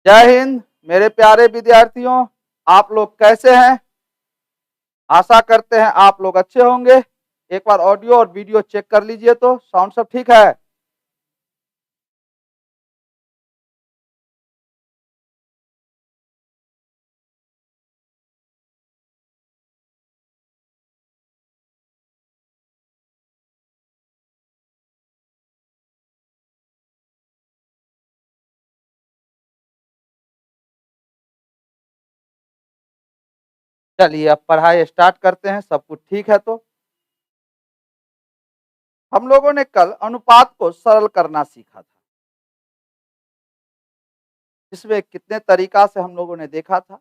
जय हिंद मेरे प्यारे विद्यार्थियों, आप लोग कैसे हैं? आशा करते हैं आप लोग अच्छे होंगे। एक बार ऑडियो और वीडियो चेक कर लीजिए तो साउंड सब ठीक है। चलिए अब पढ़ाई स्टार्ट करते हैं। सब कुछ ठीक है तो हम लोगों ने कल अनुपात को सरल करना सीखा था। इसमें कितने तरीका से हम लोगों ने देखा था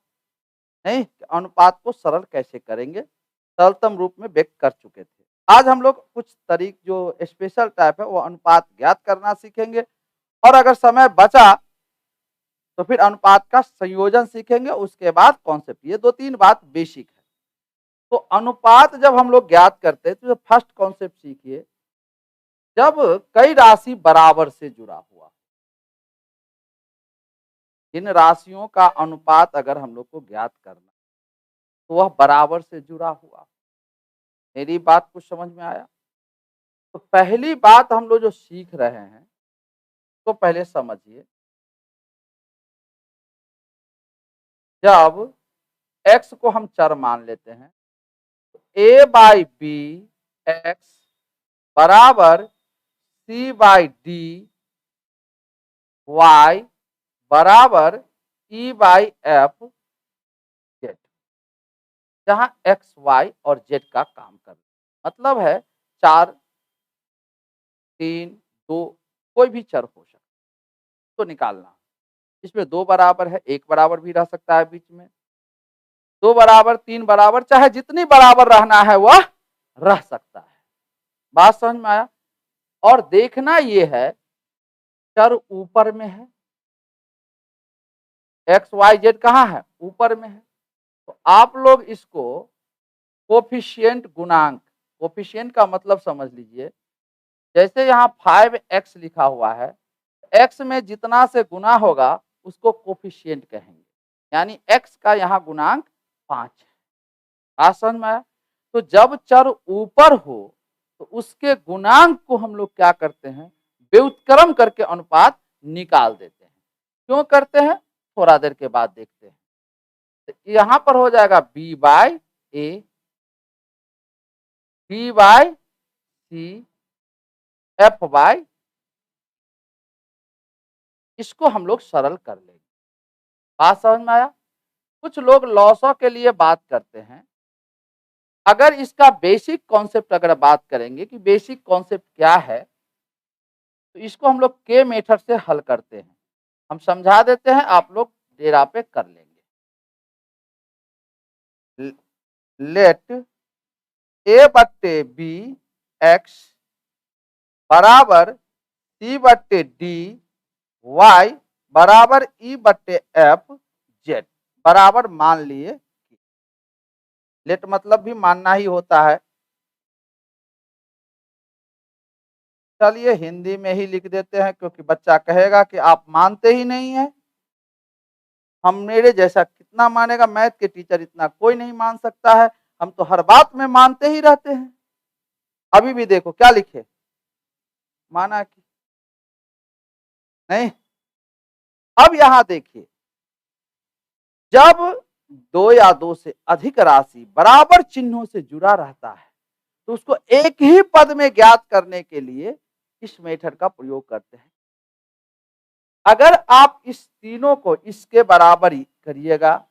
नहीं कि अनुपात को सरल कैसे करेंगे, सरलतम रूप में व्यक्त कर चुके थे। आज हम लोग कुछ तरीक जो स्पेशल टाइप है वो अनुपात ज्ञात करना सीखेंगे और अगर समय बचा तो फिर अनुपात का संयोजन सीखेंगे। उसके बाद कॉन्सेप्ट, ये 2-3 बात बेसिक है। तो अनुपात जब हम लोग ज्ञात करते हैं तो फर्स्ट कॉन्सेप्ट सीखिए, जब कई राशि बराबर से जुड़ा हुआ, इन राशियों का अनुपात अगर हम लोग को ज्ञात करना तो वह बराबर से जुड़ा हुआ। मेरी बात कुछ समझ में आया? तो पहली बात हम लोग जो सीख रहे हैं तो पहले समझिए, जब x को हम चर मान लेते हैं तो a/b x बराबर c/d y बराबर e/f z, जहां x, y और z का काम कर मतलब है 4, 3, 2 कोई भी चर हो सकता तो निकालना। इसमें 2 बराबर है, 1 बराबर भी रह सकता है बीच में, 2 बराबर, 3 बराबर, चाहे जितनी बराबर रहना है वह रह सकता है। बात समझ में आया? और देखना ये है चर ऊपर में है, एक्स वाई जेड कहाँ है? ऊपर में है। तो आप लोग इसको कोफिशिएंट गुणांक, कोफिशिएंट का मतलब समझ लीजिए, जैसे यहाँ 5x लिखा हुआ है, x में जितना से गुना होगा उसको कोफिशिएंट कहेंगे, यानी x का यहाँ गुणांक 5 है। बात समझ में आया? तो जब चर ऊपर हो तो उसके गुणांक को हम लोग क्या करते हैं? व्युत्क्रम करके अनुपात निकाल देते हैं। क्यों करते हैं? थोड़ा देर के बाद देखते हैं। तो यहां पर हो जाएगा b/a, b/c, f/, इसको हम लोग सरल कर लेंगे। बात समझ में आया? कुछ लोग लॉसों के लिए बात करते हैं। अगर इसका बेसिक कॉन्सेप्ट अगर बात करेंगे कि बेसिक कॉन्सेप्ट क्या है, तो इसको हम लोग के मेथड से हल करते हैं। हम समझा देते हैं, आप लोग डेरा पे कर लेंगे। लेट a/b x बराबर c/d y बराबर e/f z बराबर मान लिए। लेट मतलब भी मानना ही होता है। चलिए हिंदी में ही लिख देते हैं, क्योंकि बच्चा कहेगा कि आप मानते ही नहीं है। हम मेरे जैसा कितना मानेगा? मैथ के टीचर इतना कोई नहीं मान सकता है। हम तो हर बात में मानते ही रहते हैं। अभी भी देखो क्या लिखे, माना कि नहीं। अब यहां देखिए, जब 2 या 2 से अधिक राशि बराबर चिन्हों से जुड़ा रहता है तो उसको एक ही पद में ज्ञात करने के लिए इस मेथड का प्रयोग करते हैं। अगर आप इस तीनों को इसके बराबर ही करिएगा,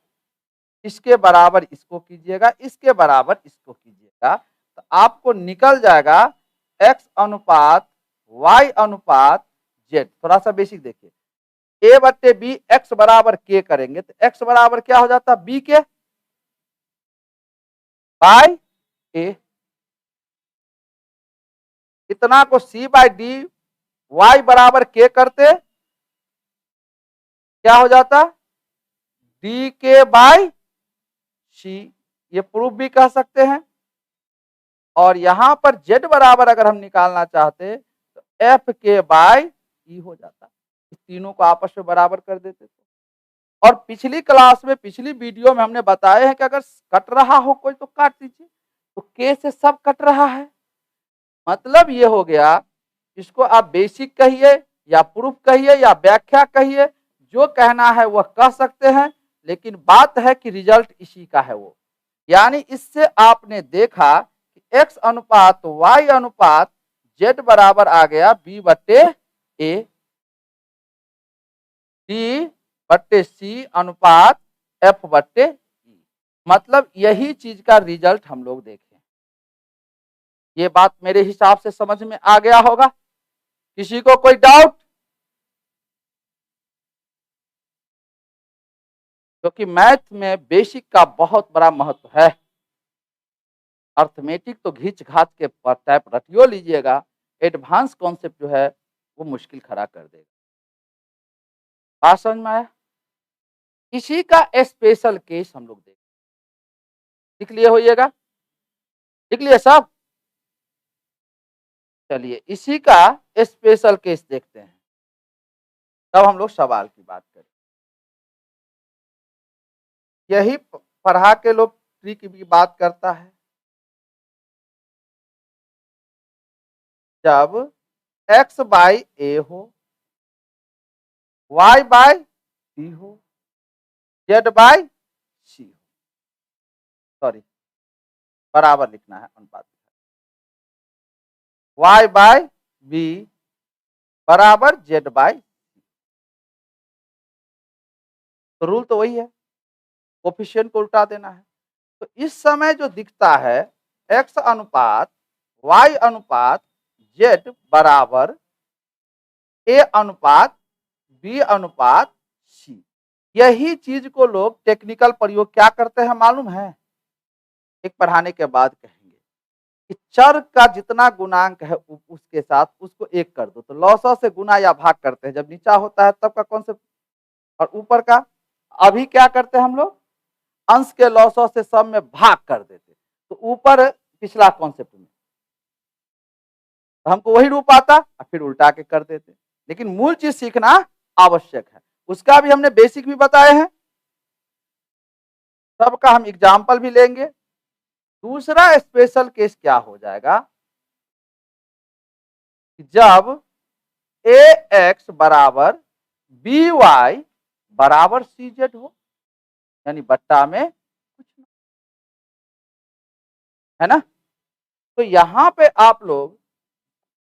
इसके बराबर इसको कीजिएगा, इसके बराबर इसको कीजिएगा, तो आपको निकल जाएगा x अनुपात y अनुपात z। थोड़ा सा बेसिक देखिए, a/b x बराबर k करेंगे तो x बराबर क्या हो जाता? b के बाय a। इतना को c/d y बराबर k करते क्या हो जाता? dk by c। ये प्रूफ भी कह सकते हैं। और यहां पर z बराबर अगर हम निकालना चाहते तो f के बाय e हो जाता। इस तीनों को आपस में बराबर कर देते तो और पिछली क्लास में, पिछली वीडियो में हमने बताया है कि अगर कट रहा हो कोई तो काट दीजिए, तो के से सब कट रहा है, मतलब ये हो गया। इसको आप बेसिक कहिए या प्रूफ कहिए या व्याख्या कहिए, जो कहना है वह कह सकते हैं, लेकिन बात है कि रिजल्ट इसी का है वो। यानी इससे आपने देखा कि x अनुपात y अनुपात z बराबर आ गया b बट्टे a, d बट्टे c अनुपात f बट्टे e। मतलब यही चीज का रिजल्ट हम लोग देखें। ये बात मेरे हिसाब से समझ में आ गया होगा। किसी को कोई डाउट? क्योंकि मैथ में बेसिक का बहुत बड़ा महत्व है। अर्थमेटिक तो घींच घाच के टाइप रटियो लीजिएगा, एडवांस कॉन्सेप्ट जो है वो मुश्किल खड़ा कर देगा। बात समझ में आया? इसी का स्पेशल केस हम लोग देखें। लिख लिए होइएगा, लिख लिए सब? चलिए इसी का स्पेशल केस देखते हैं, तब हम लोग सवाल की बात करें। यही पढ़ा के लोग ट्रिक की बात करता है। जब x बाई ए हो, y बाई बी हो, z बाई सी हो, सॉरी बराबर लिखना है अनुपात, y बाई बी बराबर z बाई, तो रूल तो वही है, कोफिशिएंट को उल्टा देना है। तो इस समय जो दिखता है x अनुपात y अनुपात z बराबर a अनुपात b अनुपात c, यही चीज को लोग टेक्निकल प्रयोग क्या करते हैं मालूम है? एक पढ़ाने के बाद कहेंगे कि चर का जितना गुणांक है उसके साथ उसको एक कर दो, तो लॉसा से गुना या भाग करते हैं जब नीचा होता है तब का कॉन्सेप्ट, और ऊपर का अभी क्या करते हैं हम लोग? अंश के लॉसा से सब में भाग कर देते, तो ऊपर पिछला कॉन्सेप्ट में तो हमको वही रूप आता और फिर उल्टा के कर देते। लेकिन मूल चीज सीखना आवश्यक है, उसका भी हमने बेसिक भी बताए हैं, सबका हम एग्जाम्पल भी लेंगे। दूसरा स्पेशल केस क्या हो जाएगा? जब ए एक्स बराबर बी वाई बराबर सी जेड हो, यानी बट्टा में कुछ नहीं, है ना? तो यहां पे आप लोग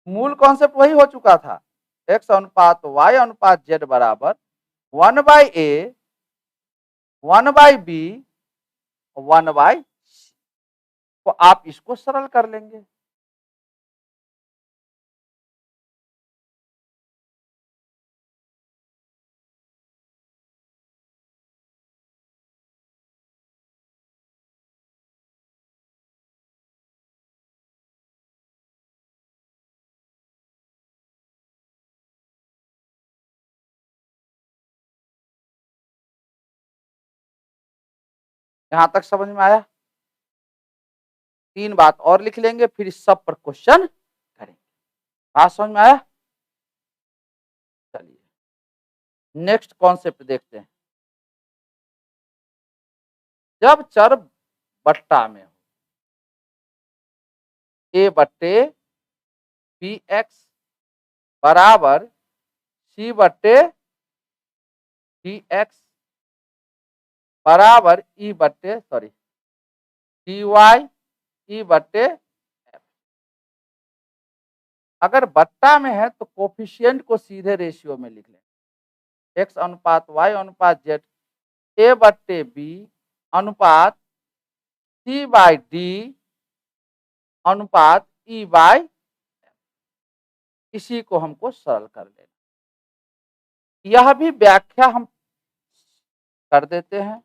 मूल कॉन्सेप्ट वही हो चुका था, एक्स अनुपात वाई अनुपात जेड बराबर 1 by A 1 by B 1 by C, तो आप इसको सरल कर लेंगे। यहां तक समझ में आया? 3 बात और लिख लेंगे, फिर इस सब पर क्वेश्चन करेंगे। बात समझ में आया? चलिए नेक्स्ट कॉन्सेप्ट देखते हैं। जब चर बट्टा में हो, ए बट्टे बी एक्स बराबर सी बट्टे डी एक्स बराबर ई बट्टे सॉरी डी वाई ई बट्टे एफ। अगर बट्टा में है तो कोफिशिएंट को सीधे रेशियो में लिख लें, एक्स अनुपात वाई अनुपात जेड ए बट्टे बी अनुपात सी बाई डी अनुपात ई बाई, इसी को हमको सरल कर लेना। यह भी व्याख्या हम कर देते हैं।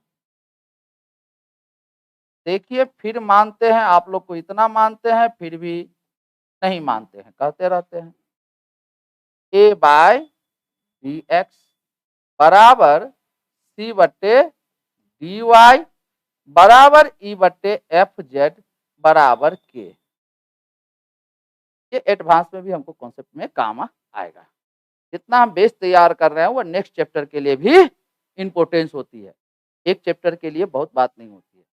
देखिए फिर मानते हैं, आप लोग को इतना मानते हैं फिर भी नहीं मानते हैं, कहते रहते हैं ए बाय डी एक्स बराबर सी बट्टे डी वाई बराबर ई बट्टे एफ जेड बराबर के। ये एडवांस में भी हमको कॉन्सेप्ट में काम आएगा। जितना हम बेस तैयार कर रहे हैं वो नेक्स्ट चैप्टर के लिए भी इंपॉर्टेंस होती है, एक चैप्टर के लिए बहुत बात नहीं होती है।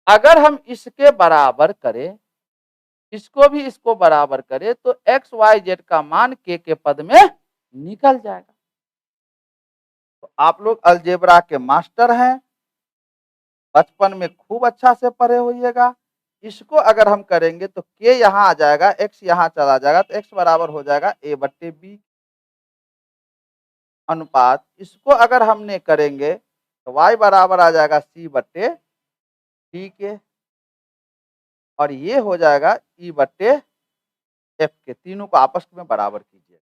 अगर हम इसके बराबर करें, इसको भी इसको बराबर करें तो एक्स वाई जेड का मान के पद में निकल जाएगा। तो आप लोग अलजेब्रा के मास्टर हैं, बचपन में खूब अच्छा से पढ़े होइएगा। इसको अगर हम करेंगे तो के यहाँ आ जाएगा, एक्स यहाँ चला जाएगा, तो एक्स बराबर हो जाएगा ए बट्टे बी अनुपात, इसको अगर हमने करेंगे तो y बराबर आ जाएगा सी बट्टे डी के, और ये हो जाएगा ई बट्टे एफ के। तीनों को आपस में बराबर कीजिए,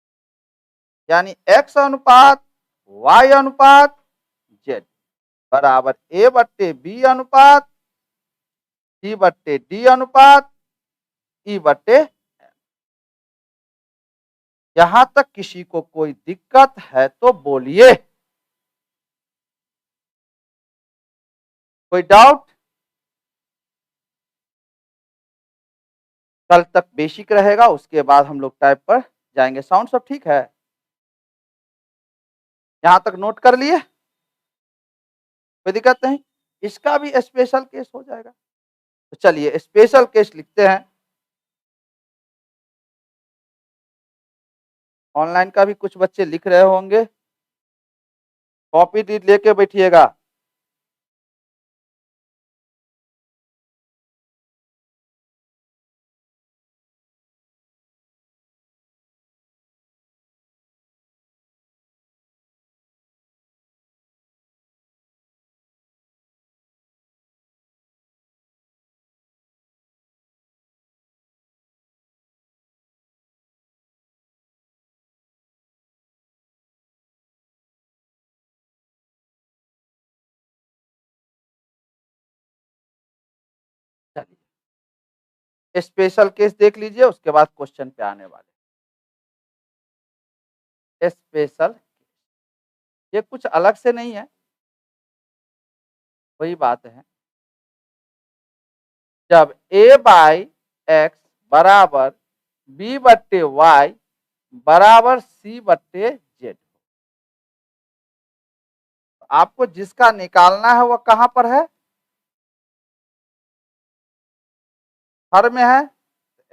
यानी x अनुपात y अनुपात z बराबर ए बट्टे बी अनुपात सी बट्टे डी अनुपात ई बट्टे। यहां तक किसी को कोई दिक्कत है तो बोलिए, कोई डाउट? कल तक बेसिक रहेगा, उसके बाद हम लोग टाइप पर जाएंगे। साउंड सब ठीक है? यहां तक नोट कर लिए? कोई दिक्कत नहीं? इसका भी स्पेशल केस हो जाएगा। तो चलिए स्पेशल केस लिखते हैं। ऑनलाइन का भी कुछ बच्चे लिख रहे होंगे, कॉपी लेके बैठिएगा। चलिए स्पेशल केस देख लीजिए, उसके बाद क्वेश्चन पे आने वाले। स्पेशल ये कुछ अलग से नहीं है, वही बात है। जब a बाई एक्स बराबर b बट्टे वाई बराबर c बट्टे जेड, आपको जिसका निकालना है वह कहां पर है? हर में है।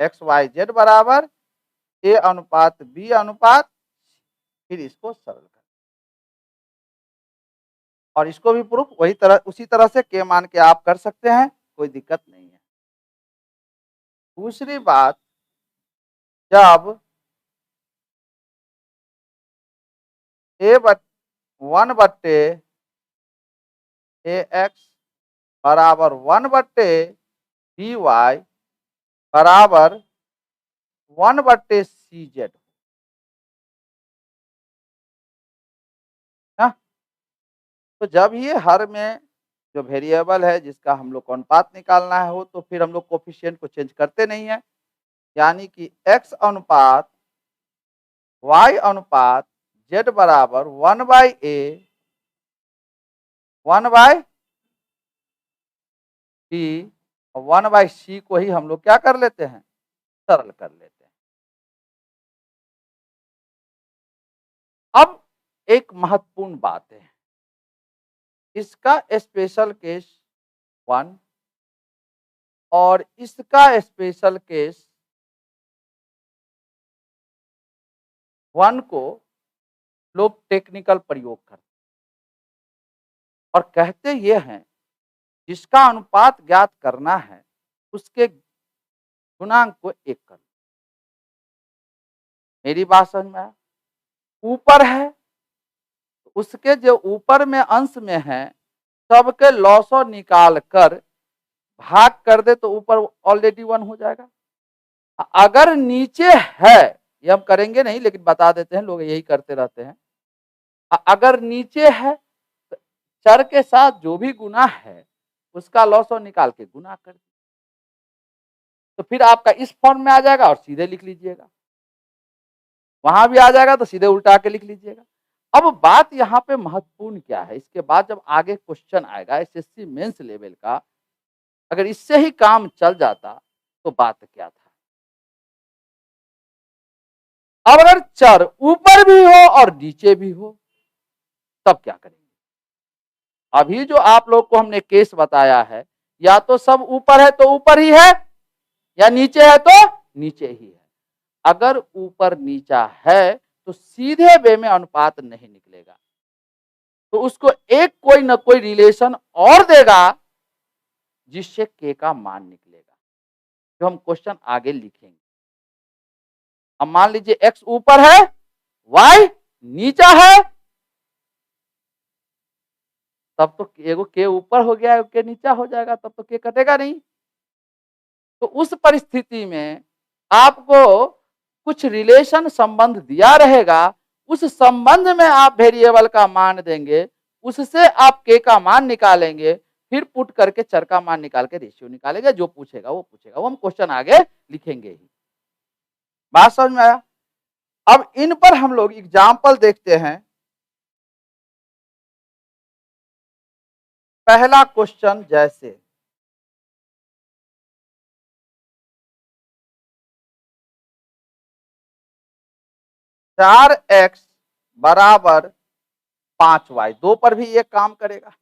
एक्स वाई जेड बराबर ए अनुपात बी अनुपात, फिर इसको सरल कर, और इसको भी प्रूफ वही तरह उसी तरह से के मान के आप कर सकते हैं, कोई दिक्कत नहीं है। दूसरी बात, जब ए वन बट्टे ए एक्स बराबर 1 बट्टे बी वाई बराबर 1 बट्टे सी जेड, तो जब ये हर में जो वेरिएबल है जिसका हम लोग को अनुपात निकालना है हो, तो फिर हम लोग कोफिशिएंट को चेंज करते नहीं है, यानी कि x अनुपात y अनुपात z बराबर 1 बाई ए 1 बाई बी और 1 बाई सी को ही हम लोग क्या कर लेते हैं? सरल कर लेते हैं। अब एक महत्वपूर्ण बात है, इसका स्पेशल केस 1 और इसका स्पेशल केस 1 को लोग टेक्निकल प्रयोग करते और कहते ये हैं जिसका अनुपात ज्ञात करना है उसके गुणांक को 1 कर। मेरी बात समझ में आया? ऊपर है उसके जो ऊपर में अंश में है सबके लॉसो निकाल कर भाग कर दे तो ऊपर ऑलरेडी 1 हो जाएगा। अगर नीचे है, ये हम करेंगे नहीं लेकिन बता देते हैं, लोग यही करते रहते हैं। अगर नीचे है तो चर के साथ जो भी गुना है उसका लॉसो निकाल के गुना कर, तो फिर आपका इस फॉर्म में आ जाएगा और सीधे लिख लीजिएगा, वहां भी आ जाएगा तो सीधे उल्टा के लिख लीजिएगा। अब बात यहाँ पे महत्वपूर्ण क्या है, इसके बाद जब आगे क्वेश्चन आएगा एसएससी मेंस लेवल का, अगर इससे ही काम चल जाता तो बात क्या था। अब अगर चर ऊपर भी हो और नीचे भी हो तब क्या करेंगे? अभी जो आप लोग को हमने केस बताया है, या तो सब ऊपर है तो ऊपर ही है, या नीचे है तो नीचे ही है। अगर ऊपर नीचा है तो सीधे वे में अनुपात नहीं निकलेगा, तो उसको एक कोई न कोई रिलेशन और देगा जिससे के का मान निकलेगा, जो हम क्वेश्चन आगे लिखेंगे। अब मान लीजिए एक्स ऊपर है, वाई नीचा है, तब तो एगो के ऊपर हो गया, के नीचा हो जाएगा, तब तो के कटेगा नहीं। तो उस परिस्थिति में आपको कुछ रिलेशन संबंध दिया रहेगा, उस संबंध में आप वेरिएबल का मान देंगे, उससे आप के का मान निकालेंगे, फिर पुट करके चर का मान निकाल के रेशियो निकालेंगे, जो पूछेगा वो पूछेगा, वो हम क्वेश्चन आगे लिखेंगे ही। बात समझ में आया? अब इन पर हम लोग एग्जाम्पल देखते हैं। पहला क्वेश्चन, जैसे 4x बराबर 5y, 2 पर भी ये काम करेगा।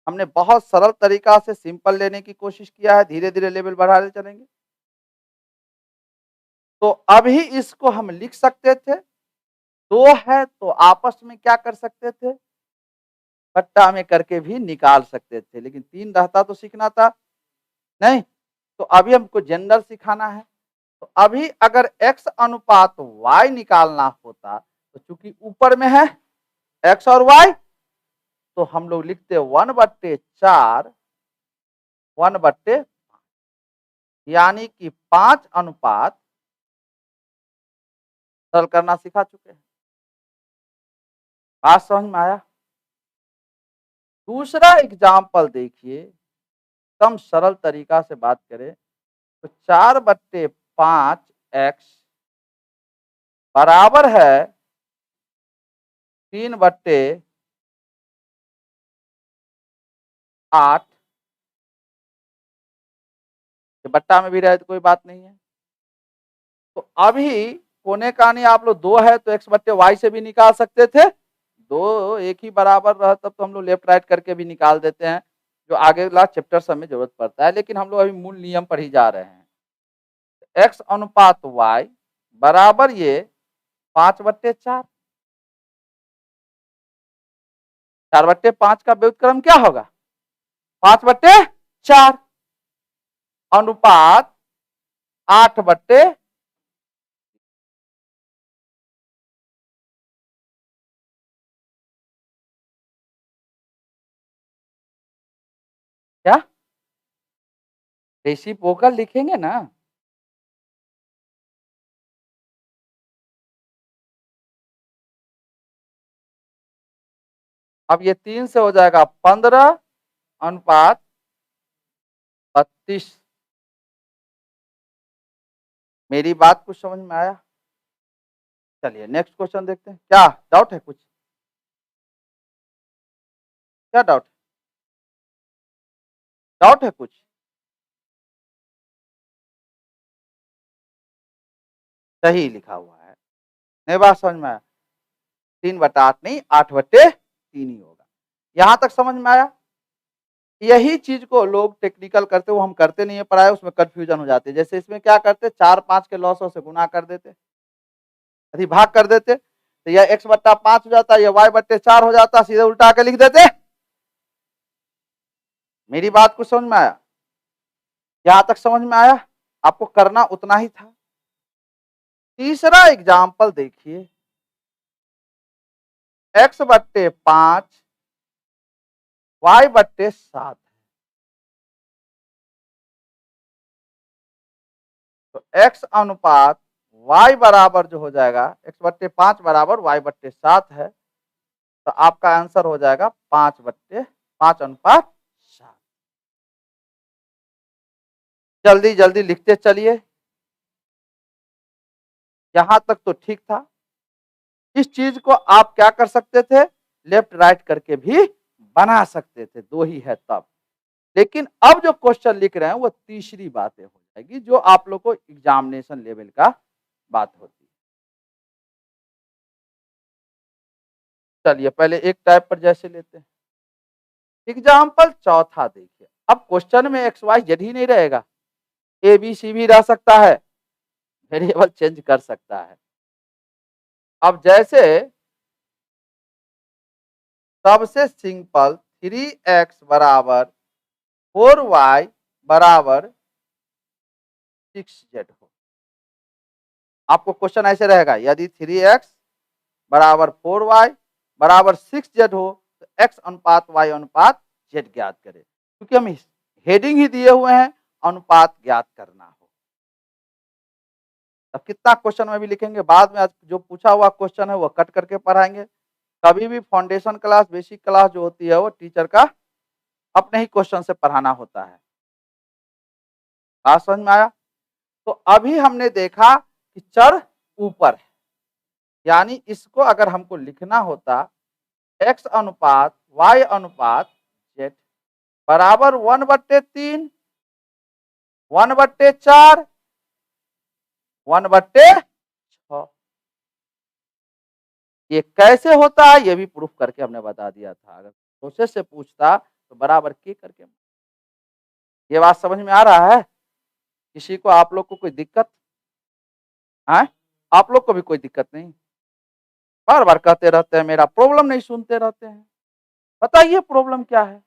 हमने बहुत सरल तरीका से सिंपल लेने की कोशिश किया है, धीरे धीरे लेवल बढ़ाते चलेंगे। तो अभी इसको हम लिख सकते थे, 2 है तो आपस में क्या कर सकते थे, बट्टा में करके भी निकाल सकते थे, लेकिन 3 रहता तो सीखना था नहीं। तो अभी हमको जनरल सिखाना है। तो अभी अगर x अनुपात y निकालना होता, तो चूंकि ऊपर में है x और y, तो हम लोग लिखते 1/4 1/5, यानी कि 5 अनुपात, सरल करना सिखा चुके हैं। बात समझ में आया? दूसरा एग्जाम्पल देखिए, कम सरल तरीका से बात करें तो 4/5x बराबर है 3/8। बट्टा में भी रहे तो कोई बात नहीं है। तो अभी कोने कानी आप लोग 2 है तो x/y से भी निकाल सकते थे, 2 एक ही बराबर रहा तब तो हम लोग लेफ्ट राइट करके भी निकाल देते हैं, जो आगे ला चैप्टर सब में जरूरत पड़ता है, लेकिन हम लोग अभी मूल नियम पर ही जा रहे हैं। x अनुपात y बराबर ये 5/4, 4/5 का व्युत्क्रम क्या होगा, 5/4, अनुपात 8/, क्या रेसिप्रोकल लिखेंगे ना। अब ये 3 से हो जाएगा 15/32। मेरी बात कुछ समझ में आया? चलिए नेक्स्ट क्वेश्चन देखते हैं। क्या डाउट है कुछ? क्या डाउट है? डाउट है कुछ? सही लिखा हुआ है। नहीं बात समझ में आया? 3/8 नहीं, 8/3 ही होगा। यहां तक समझ में आया? यही चीज को लोग टेक्निकल करते, वो हम करते नहीं है पढ़ाई, उसमें कंफ्यूजन हो जाते हैं। जैसे इसमें क्या करते, 4-5 के लॉसों से गुना कर देते, अधिभाग कर देते, तो यह x/5 हो जाता, यह y/4 हो जाता, सीधे उल्टा के लिख देते। मेरी बात को समझ में आया? यहां तक समझ में आया? आपको करना उतना ही था। तीसरा एग्जाम्पल देखिए, x/5 y/7, तो x अनुपात y बराबर जो हो जाएगा, x/5 बराबर y/7 है, तो आपका आंसर हो जाएगा 5/5 अनुपात 7। जल्दी जल्दी लिखते चलिए। यहां तक तो ठीक था। इस चीज को आप क्या कर सकते थे, लेफ्ट राइट करके भी बना सकते थे, 2 ही है तब। लेकिन अब जो क्वेश्चन लिख रहे हैं वो तीसरी बातें हो जाएगी, जो आप लोग को एग्जामिनेशन लेवल का बात होती है। चलिए पहले एक टाइप पर जैसे लेते हैं। एग्जाम्पल चौथा देखिए, अब क्वेश्चन में एक्स वाई जेड ही नहीं रहेगा, ए बी सी भी रह सकता है, वेरिएबल चेंज कर सकता है। अब जैसे सबसे सिंपल 3x बराबर 4y बराबर 6z हो, आपको क्वेश्चन ऐसे रहेगा, यदि 3x बराबर 4y बराबर 6z हो तो x अनुपात y अनुपात z ज्ञात करें, क्योंकि हम हेडिंग ही दिए हुए हैं, अनुपात ज्ञात करना हो। अब कितना क्वेश्चन में भी लिखेंगे, बाद में आज जो पूछा हुआ क्वेश्चन है वो कट करके पढ़ाएंगे। कभी भी फाउंडेशन क्लास, बेसिक क्लास जो होती है वो टीचर का अपने ही क्वेश्चन से पढ़ाना होता है। बात समझ में आया? तो अभी हमने देखा कि चर ऊपर है, यानी इसको अगर हमको लिखना होता x अनुपात y अनुपात z बराबर 1/3, 1/4, 1/6। ये कैसे होता है ये भी प्रूफ करके हमने बता दिया था। अगर प्रोसेस से पूछता तो बराबर के करके। ये बात समझ में आ रहा है? किसी को, आप लोग को कोई दिक्कत है? आप लोग को भी कोई दिक्कत नहीं? बार बार कहते रहते हैं मेरा प्रॉब्लम नहीं सुनते रहते हैं। बताइए प्रॉब्लम क्या है?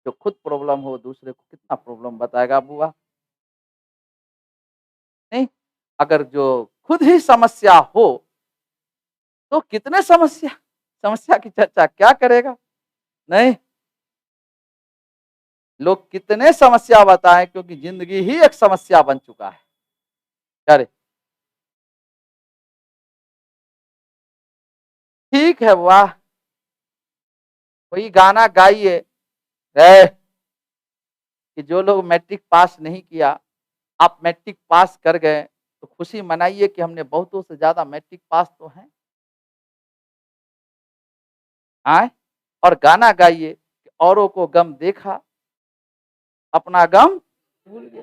जो खुद प्रॉब्लम हो दूसरे को कितना प्रॉब्लम बताएगा बुआ? नहीं, अगर जो खुद ही समस्या हो तो कितने समस्या की चर्चा क्या करेगा? नहीं, लोग कितने समस्या बताएं, क्योंकि जिंदगी ही एक समस्या बन चुका है। अरे ठीक है, वाह, कोई गाना गाइए कि जो लोग मैट्रिक पास नहीं किया, आप मैट्रिक पास कर गए तो खुशी मनाइए कि हमने बहुतों से ज्यादा मैट्रिक पास तो हैं। आए और गाना गाइए कि औरों को गम देखा, अपना गम भूल गया।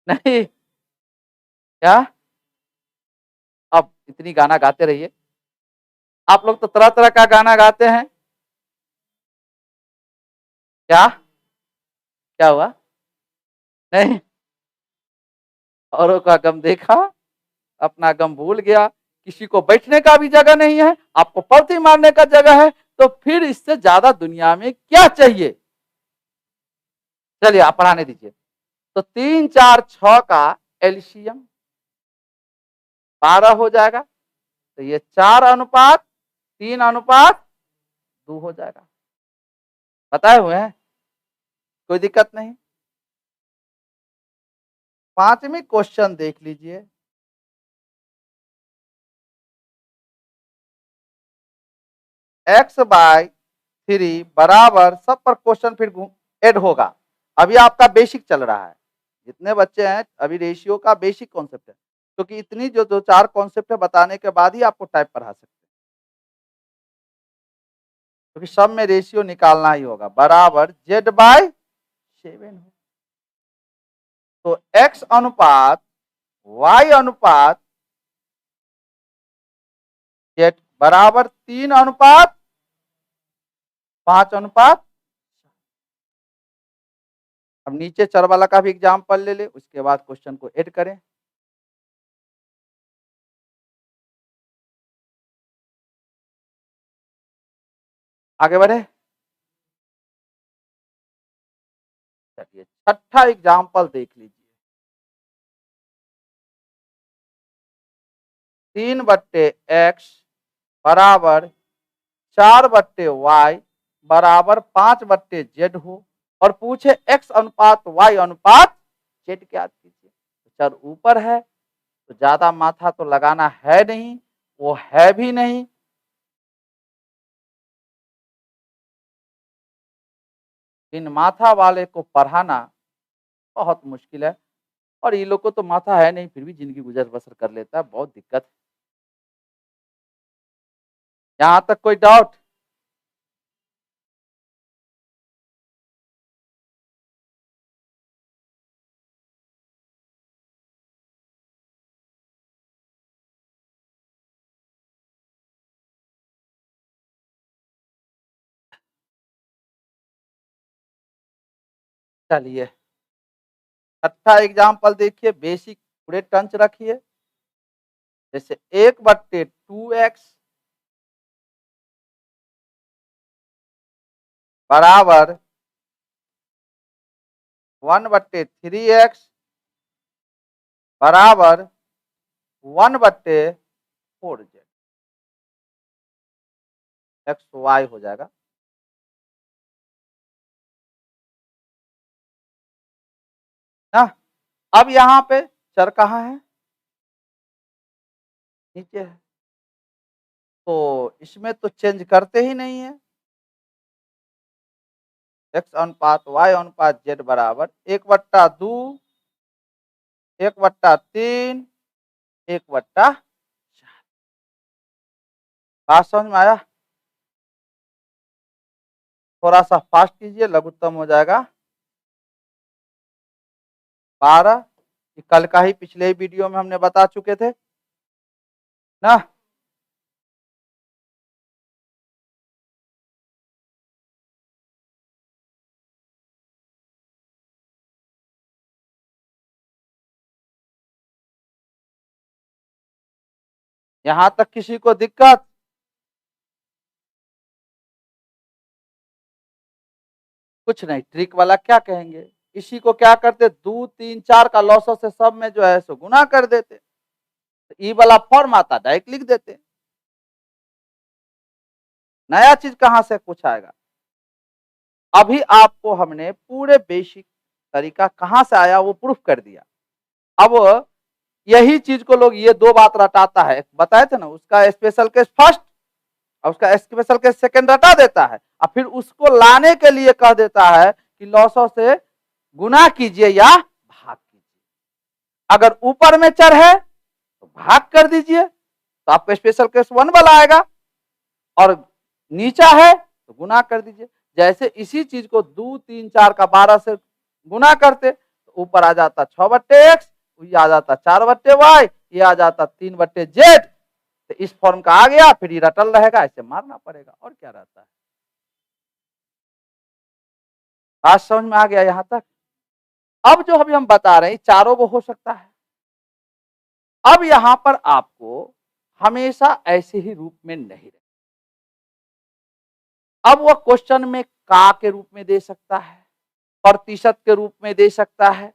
नहीं, क्या अब इतनी गाना गाते रहिए। आप लोग तो तरह तरह का गाना गाते हैं। क्या क्या हुआ? नहीं, औरों का गम देखा, अपना गम भूल गया। किसी को बैठने का भी जगह नहीं है, आपको पलथी मारने का जगह है, तो फिर इससे ज्यादा दुनिया में क्या चाहिए? चलिए आप पढ़ाने दीजिए। तो 3 4 6 का एलसीएम 12 हो जाएगा, तो ये 4:3:2 हो जाएगा। बताए हुए हैं, कोई दिक्कत नहीं। पांचवी क्वेश्चन देख लीजिए। x/3 बराबर, सब पर क्वेश्चन फिर ऐड होगा। अभी आपका बेसिक चल रहा है, जितने बच्चे हैं अभी रेशियो का बेसिक कॉन्सेप्ट है, क्योंकि इतनी जो 2-4 कॉन्सेप्ट है बताने के बाद ही आपको टाइप पढ़ा सकते हैं, क्योंकि सब में रेशियो निकालना ही होगा। बराबर z/7 तो x अनुपात y अनुपात z बराबर 3:5। अब नीचे चर वाला का भी एग्जाम्पल ले ले, उसके बाद क्वेश्चन को ऐड करें। आगे बढ़े। चलिए छठा एग्जाम्पल देख लीजिए। 3/x बराबर 4/y बराबर 5/z हो, और पूछे x अनुपात y अनुपात z ज्ञात कीजिए। चर ऊपर है तो ज्यादा माथा तो लगाना है नहीं, वो है भी नहीं। इन माथा वाले को पढ़ाना बहुत मुश्किल है, और ये लोग को तो माथा है नहीं फिर भी जिंदगी गुजर बसर कर लेता है, बहुत दिक्कत है। यहाँ तक कोई डाउट? चलिए छठा एग्जाम्पल देखिए, बेसिक पूरे टंच रखिए। जैसे 1/2x बराबर 1/3x बराबर 1/4z, एक्स वाई हो जाएगा। ना अब यहाँ पे चर कहाँ है, नीचे है, तो इसमें तो चेंज करते ही नहीं है। एक्स अनुपात वाई अनुपात जेड बराबर 1/2, 1/3, 1/4। बात समझ में आया? थोड़ा सा फास्ट कीजिए, लघुत्तम हो जाएगा 12। कल का ही पिछले ही वीडियो में हमने बता चुके थे ना। यहां तक किसी को दिक्कत? कुछ नहीं, ट्रिक वाला क्या कहेंगे, इसी को क्या करते, 2 3 4 का लॉसो से सब में जो है सो गुना कर देते, ई वाला फॉर्म आता डायरेक्ट लिख देते। नया चीज कहां से कुछ आएगा। अभी आपको हमने पूरे बेसिक तरीका कहां से आया वो प्रूफ कर दिया। अब यही चीज को लोग ये दो बात रटाता है, बताए थे ना, उसका स्पेशल केस फर्स्ट और उसका स्पेशल केस सेकंड रटा देता है, और फिर उसको लाने के लिए कह देता है कि लॉसो से गुना कीजिए या भाग कीजिए। अगर ऊपर में चर है तो भाग कर दीजिए, तो आपका स्पेशल केस 1 वाला आएगा, और नीचा है तो गुना कर दीजिए। जैसे इसी चीज को 2 3 4 का 12 से गुना करते तो ऊपर आ जाता 6/x, ये आ जाता 4/y, ये आ जाता 3/z। तो इस फॉर्म का आ गया, फिर ये रटल रहेगा, ऐसे मारना पड़ेगा, और क्या रहता है। बात समझ में आ गया यहां तक? अब जो अभी हम बता रहे हैं चारों वो हो सकता है। अब यहां पर आपको हमेशा ऐसे ही रूप में नहीं रहे, अब वो क्वेश्चन में का के रूप में दे सकता है, प्रतिशत के रूप में दे सकता है।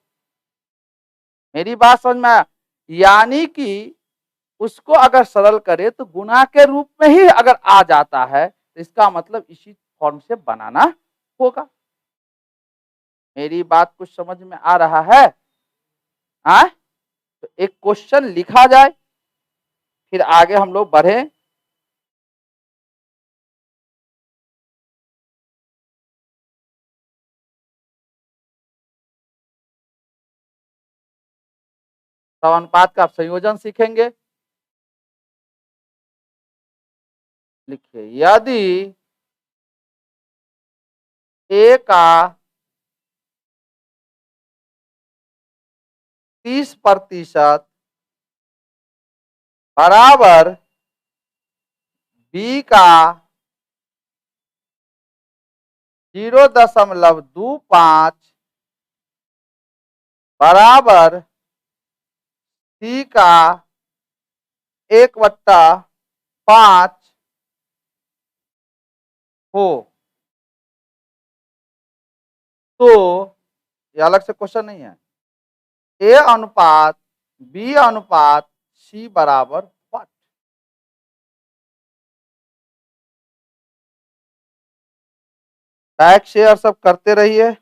मेरी बात समझ में आया? यानी कि उसको अगर सरल करे तो गुना के रूप में ही अगर आ जाता है तो इसका मतलब इसी फॉर्म से बनाना होगा। मेरी बात कुछ समझ में आ रहा है? तो एक क्वेश्चन लिखा जाए, फिर आगे हम लोग बढ़े। समानुपात का संयोजन सीखेंगे। लिखिए, यदि ए का 30% बराबर बी का 0.25 बराबर सी का 1/5 हो, तो ये अलग से क्वेश्चन नहीं है, ए अनुपात बी अनुपात सी बराबर व्हाट। लाइक शेयर सब करते रहिए।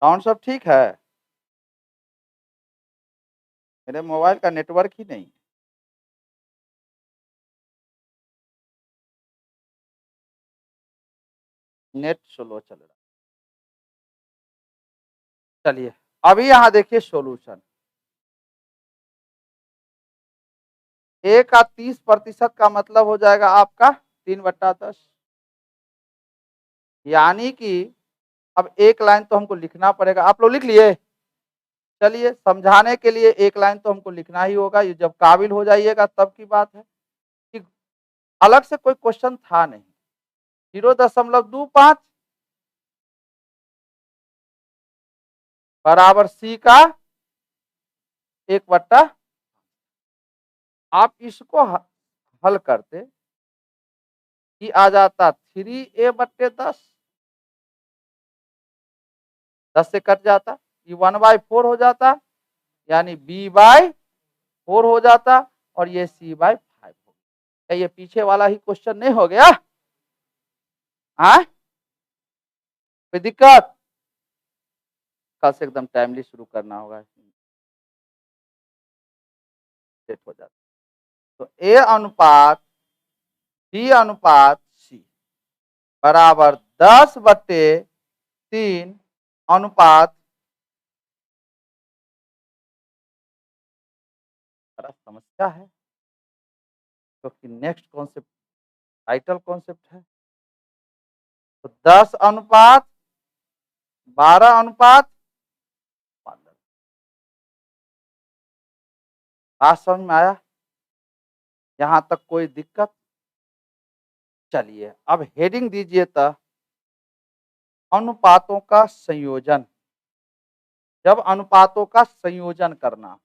साउंड सब ठीक है? मेरे मोबाइल का नेटवर्क ही नहीं, नेट स्लो चल रहा। चलिए अभी यहां देखिए सॉल्यूशन। ए का 30% का मतलब हो जाएगा आपका 3/10। यानी कि अब एक लाइन तो हमको लिखना पड़ेगा। आप लोग लिख लिए? चलिए, समझाने के लिए एक लाइन तो हमको लिखना ही होगा। ये जब काबिल हो जाइएगा तब की बात है कि अलग से कोई क्वेश्चन था नहीं। 0.25 बराबर सी का 1/। आप इसको हल करते कि आ जाता 3a/10। 10 से कट जाता, ये 1/4 हो जाता, यानी b/4 हो जाता, और ये c/5 हो गया। ये पीछे वाला ही क्वेश्चन नहीं हो गया? हाँ, कोई दिक्कत? कल से एकदम टाइमली शुरू करना होगा, सेट हो जाता। तो a अनुपात b अनुपात c बराबर 10/3 अनुपात, बड़ा समस्या है क्योंकि नेक्स्ट कॉन्सेप्ट टाइटल कॉन्सेप्ट है। तो 10/12/15। बात समझ में आया? यहां तक कोई दिक्कत? चलिए अब हेडिंग दीजिए तो अनुपातों का संयोजन। जब अनुपातों का संयोजन करना,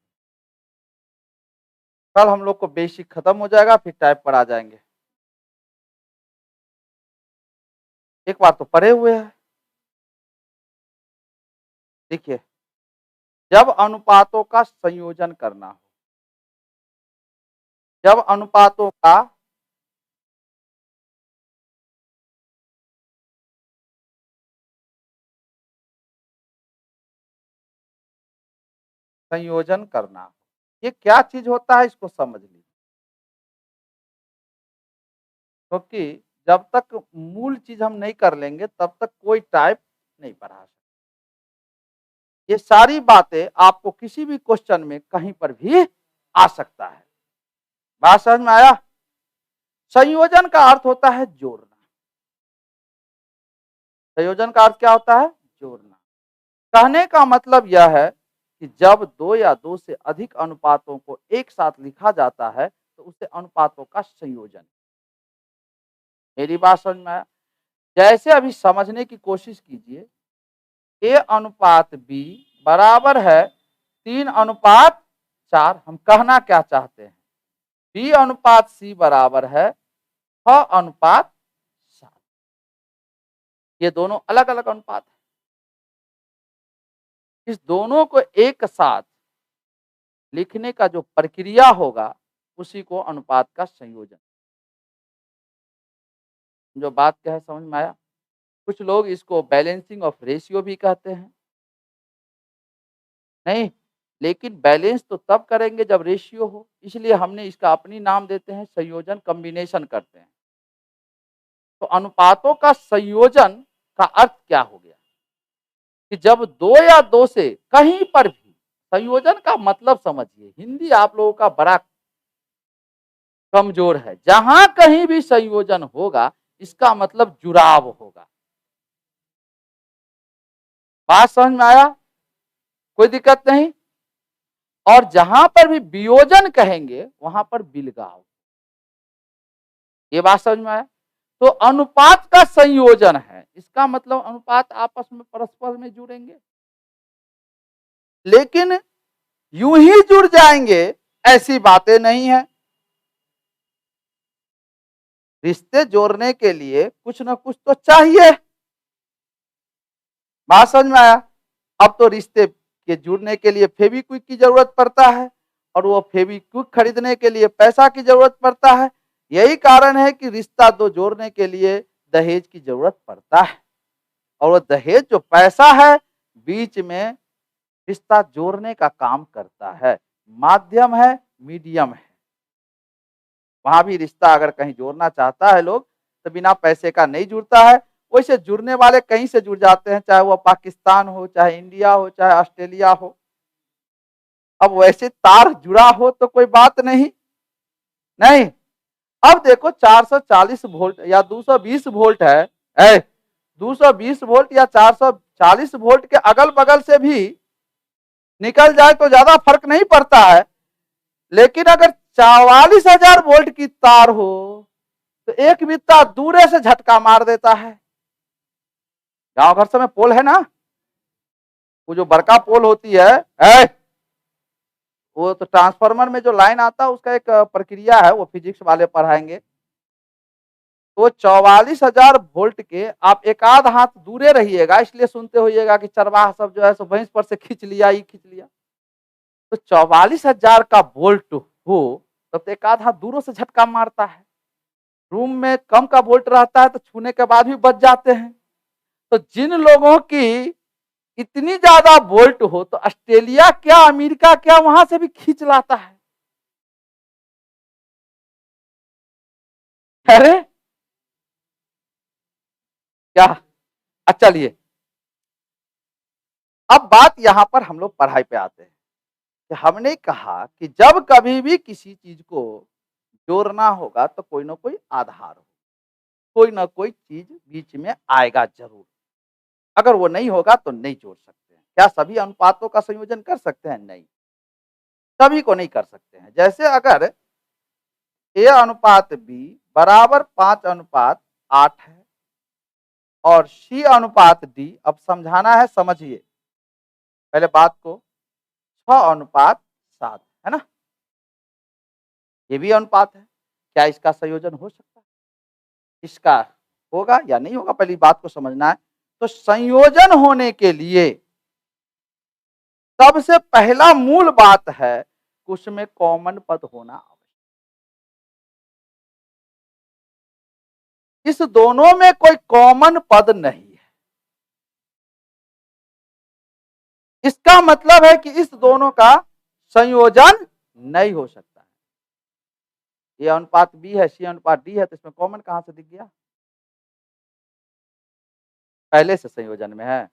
कल हम लोग को बेसिक खत्म हो जाएगा, फिर टाइप पर आ जाएंगे। एक बार तो पढ़े हुए हैं। देखिए, जब अनुपातों का संयोजन करना हो, जब अनुपातों का संयोजन करना हो, ये क्या चीज होता है इसको समझ लीजिए। क्योंकि जब तक मूल चीज हम नहीं कर लेंगे तब तक कोई टाइप नहीं पढ़ा सकता। ये सारी बातें आपको किसी भी क्वेश्चन में कहीं पर भी आ सकता है। बात समझ में आया? संयोजन का अर्थ होता है जोड़ना। संयोजन का अर्थ क्या होता है? जोड़ना। कहने का मतलब यह है कि जब दो या दो से अधिक अनुपातों को एक साथ लिखा जाता है तो उसे अनुपातों का संयोजन। मेरी बात समझ में आया? जैसे अभी समझने की कोशिश कीजिए, a अनुपात b बराबर है 3:4। हम कहना क्या चाहते हैं? b अनुपात c बराबर है 6:7। ये दोनों अलग अलग अनुपात है। इस दोनों को एक साथ लिखने का जो प्रक्रिया होगा उसी को अनुपात का संयोजन। जो बात क्या है समझ में आया? कुछ लोग इसको बैलेंसिंग ऑफ रेशियो भी कहते हैं। नहीं, लेकिन बैलेंस तो तब करेंगे जब रेशियो हो, इसलिए हमने इसका अपनी नाम देते हैं संयोजन, कॉम्बिनेशन करते हैं। तो अनुपातों का संयोजन का अर्थ क्या हो गया कि जब दो या दो से कहीं पर भी, संयोजन का मतलब समझिए, हिंदी आप लोगों का बड़ा कमजोर है। जहां कहीं भी संयोजन होगा इसका मतलब जुड़ाव होगा। बात समझ में आया? कोई दिक्कत नहीं। और जहां पर भी वियोजन कहेंगे वहां पर बिलगाव। ये बात समझ में आया? तो अनुपात का संयोजन है, इसका मतलब अनुपात आपस में परस्पर में जुड़ेंगे। लेकिन यूं ही जुड़ जाएंगे ऐसी बातें नहीं है। रिश्ते जोड़ने के लिए कुछ ना कुछ तो चाहिए। बात समझ में आया? अब तो रिश्ते के जुड़ने के लिए फेविक्विक की जरूरत पड़ता है, और वो फेविक्विक खरीदने के लिए पैसा की जरूरत पड़ता है। यही कारण है कि रिश्ता दो जोड़ने के लिए दहेज की जरूरत पड़ता है। और वो दहेज जो पैसा है बीच में रिश्ता जोड़ने का काम करता है, माध्यम है, मीडियम है। वहां भी रिश्ता अगर कहीं जोड़ना चाहता है लोग तो बिना पैसे का नहीं जुड़ता है। वैसे जुड़ने वाले कहीं से जुड़ जाते हैं, चाहे वो पाकिस्तान हो, चाहे इंडिया हो, चाहे ऑस्ट्रेलिया हो। अब वैसे तार जुड़ा हो तो कोई बात नहीं। नहीं, अब देखो 440 वोल्ट या 220 वोल्ट है, 220 वोल्ट या 440 वोल्ट के अगल बगल से भी निकल जाए तो ज्यादा फर्क नहीं पड़ता है, लेकिन अगर 44,000 वोल्ट की तार हो तो एक बित्ता दूरे से झटका मार देता है। गांव घर से में पोल है ना, वो जो बड़का पोल होती है, वो तो ट्रांसफार्मर में जो लाइन आता है उसका एक प्रक्रिया है, वो फिजिक्स वाले पढ़ाएंगे। तो 44,000 वोल्ट के आप एक आध हाथ दूरे रहिएगा, इसलिए सुनते होइएगा कि चरवाहा सब जो है सो भैंस पर से खींच लिया, ये खींच लिया। तो 44,000 का वोल्ट हो तब तो एक आध हाथ दूरों से झटका मारता है। रूम में कम का वोल्ट रहता है तो छूने के बाद भी बच जाते हैं। तो जिन लोगों की इतनी ज्यादा वोल्ट हो तो ऑस्ट्रेलिया क्या अमेरिका क्या वहां से भी खींच लाता है। अरे क्या, अच्छा चलिए अब बात यहां पर हम लोग पढ़ाई पे आते हैं कि हमने कहा कि जब कभी भी किसी चीज को जोड़ना होगा तो कोई ना कोई आधार हो, कोई ना कोई चीज बीच में आएगा जरूर। अगर वो नहीं होगा तो नहीं जोड़ सकते हैं। क्या सभी अनुपातों का संयोजन कर सकते हैं? नहीं, सभी को नहीं कर सकते हैं। जैसे अगर ए अनुपात बी बराबर 5:8 है और सी अनुपात डी, अब समझाना है, समझिए पहले बात को, 6:7 है ना, ये भी अनुपात है। क्या इसका संयोजन हो सकता है? इसका होगा या नहीं होगा, पहली बात को समझना है। तो संयोजन होने के लिए सबसे पहला मूल बात है उसमें कॉमन पद होना आवश्यक। इस दोनों में कोई कॉमन पद नहीं है, इसका मतलब है कि इस दोनों का संयोजन नहीं हो सकता है। ये अनुपात बी है, सी अनुपात डी है, तो इसमें कॉमन कहां से दिख गया? पहले से संयोजन में है।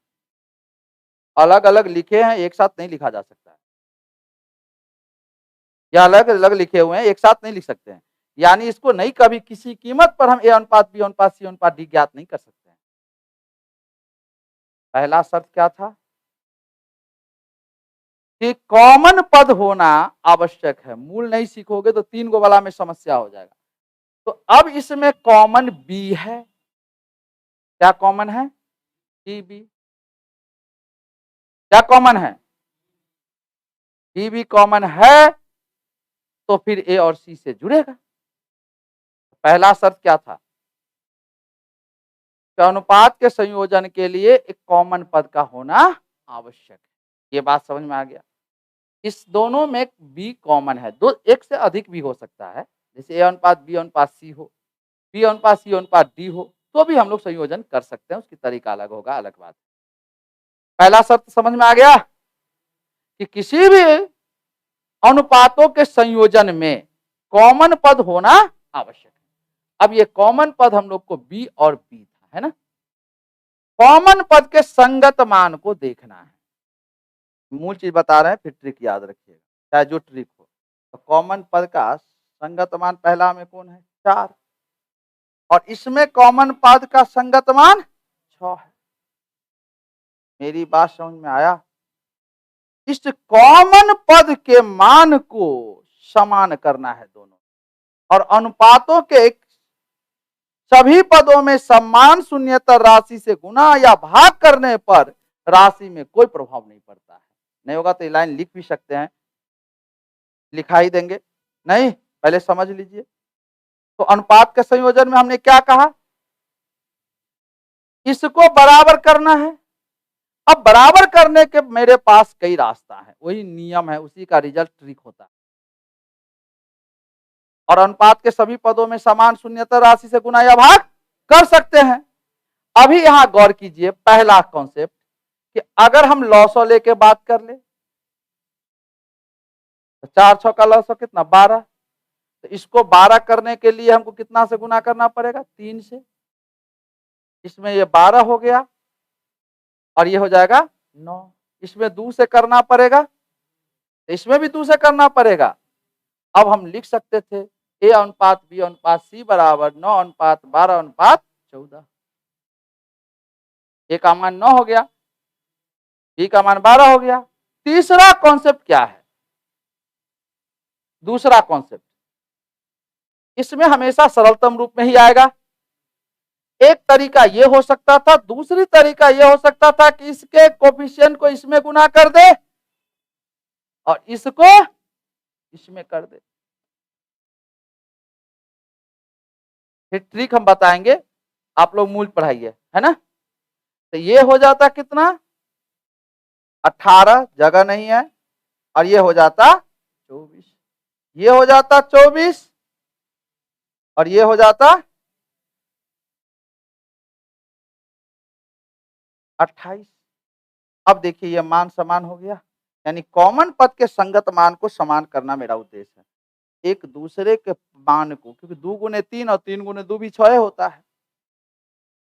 अलग अलग लिखे हैं, एक साथ नहीं लिखा जा सकता है। या अलग अलग लिखे हुए हैं, एक साथ नहीं लिख सकते हैं। यानी इसको नहीं कभी किसी कीमत पर हम ए अनुपात बी अनुपात सी अनुपात डी ज्ञात नहीं कर सकते हैं। पहला शर्त क्या था कि कॉमन पद होना आवश्यक है। मूल नहीं सीखोगे तो 3 गो वाला में समस्या हो जाएगा। तो अब इसमें कॉमन बी है। क्या कॉमन है? B B. क्या कॉमन है? बी बी कॉमन है तो फिर ए और सी से जुड़ेगा। पहला शर्त क्या था? अनुपात के संयोजन के लिए एक कॉमन पद का होना आवश्यक है। ये बात समझ में आ गया। इस दोनों में बी कॉमन है, दो एक से अधिक भी हो सकता है, जैसे ए अनुपात बी अनुपात सी हो, बी अनुपात सी अनुपात डी हो, तो भी हम लोग संयोजन कर सकते हैं। उसकी तरीका अलग होगा, अलग बात। पहला शर्त समझ में आ गया कि किसी भी अनुपातों के संयोजन में कॉमन पद होना आवश्यक है। अब ये कॉमन पद हम लोग को बी और बी था, है ना। कॉमन पद के संगत मान को देखना है। मूल चीज बता रहे हैं, फिर ट्रिक याद रखिएगा, चाहे जो ट्रिक हो। तो कॉमन पद का संगत मान पहला में कौन है? 4, और इसमें कॉमन पद का संगत मान 6 है। मेरी बात समझ में आया? इस कॉमन पद के मान को समान करना है दोनों, और अनुपातों के सभी पदों में समान शून्येतर राशि से गुना या भाग करने पर राशि में कोई प्रभाव नहीं पड़ता है। नहीं होगा तो ये लाइन लिख भी सकते हैं, लिखा ही देंगे। नहीं, पहले समझ लीजिए। तो अनुपात के संयोजन में हमने क्या कहा? इसको बराबर करना है। अब बराबर करने के मेरे पास कई रास्ता है, वही नियम है, उसी का रिजल्ट ट्रिक होता है। और अनुपात के सभी पदों में समान शून्येतर राशि से गुना या भाग कर सकते हैं। अभी यहां गौर कीजिए, पहला कॉन्सेप्ट कि अगर हम लॉसो लेके बात कर ले तो 4 6 का लॉसो कितना? 12। तो इसको 12 करने के लिए हमको कितना से गुना करना पड़ेगा? 3 से। इसमें ये 12 हो गया और ये हो जाएगा 9। इसमें 2 से करना पड़ेगा, इसमें भी 2 से करना पड़ेगा। अब हम लिख सकते थे ए अनुपात बी अनुपात सी बराबर 9:12:14। ए का मान 9 हो गया, बी का मान 12 हो गया। तीसरा कॉन्सेप्ट क्या है? दूसरा कॉन्सेप्ट, इसमें हमेशा सरलतम रूप में ही आएगा। एक तरीका ये हो सकता था, दूसरी तरीका ये हो सकता था कि इसके कोफिशिएंट को इसमें गुना कर दे और इसको इसमें कर दे। फिर ट्रिक हम बताएंगे, आप लोग मूल पढ़ाइए, है ना। तो ये हो जाता कितना, 18, जगह नहीं है, और ये हो जाता 24, ये हो जाता 24 और ये हो जाता 28। अब देखिए ये मान समान हो गया, यानी कॉमन पद के संगत मान को समान करना मेरा उद्देश्य है। एक दूसरे के मान को, क्योंकि 2 गुने 3 और 3 गुने 2 भी 6 होता है,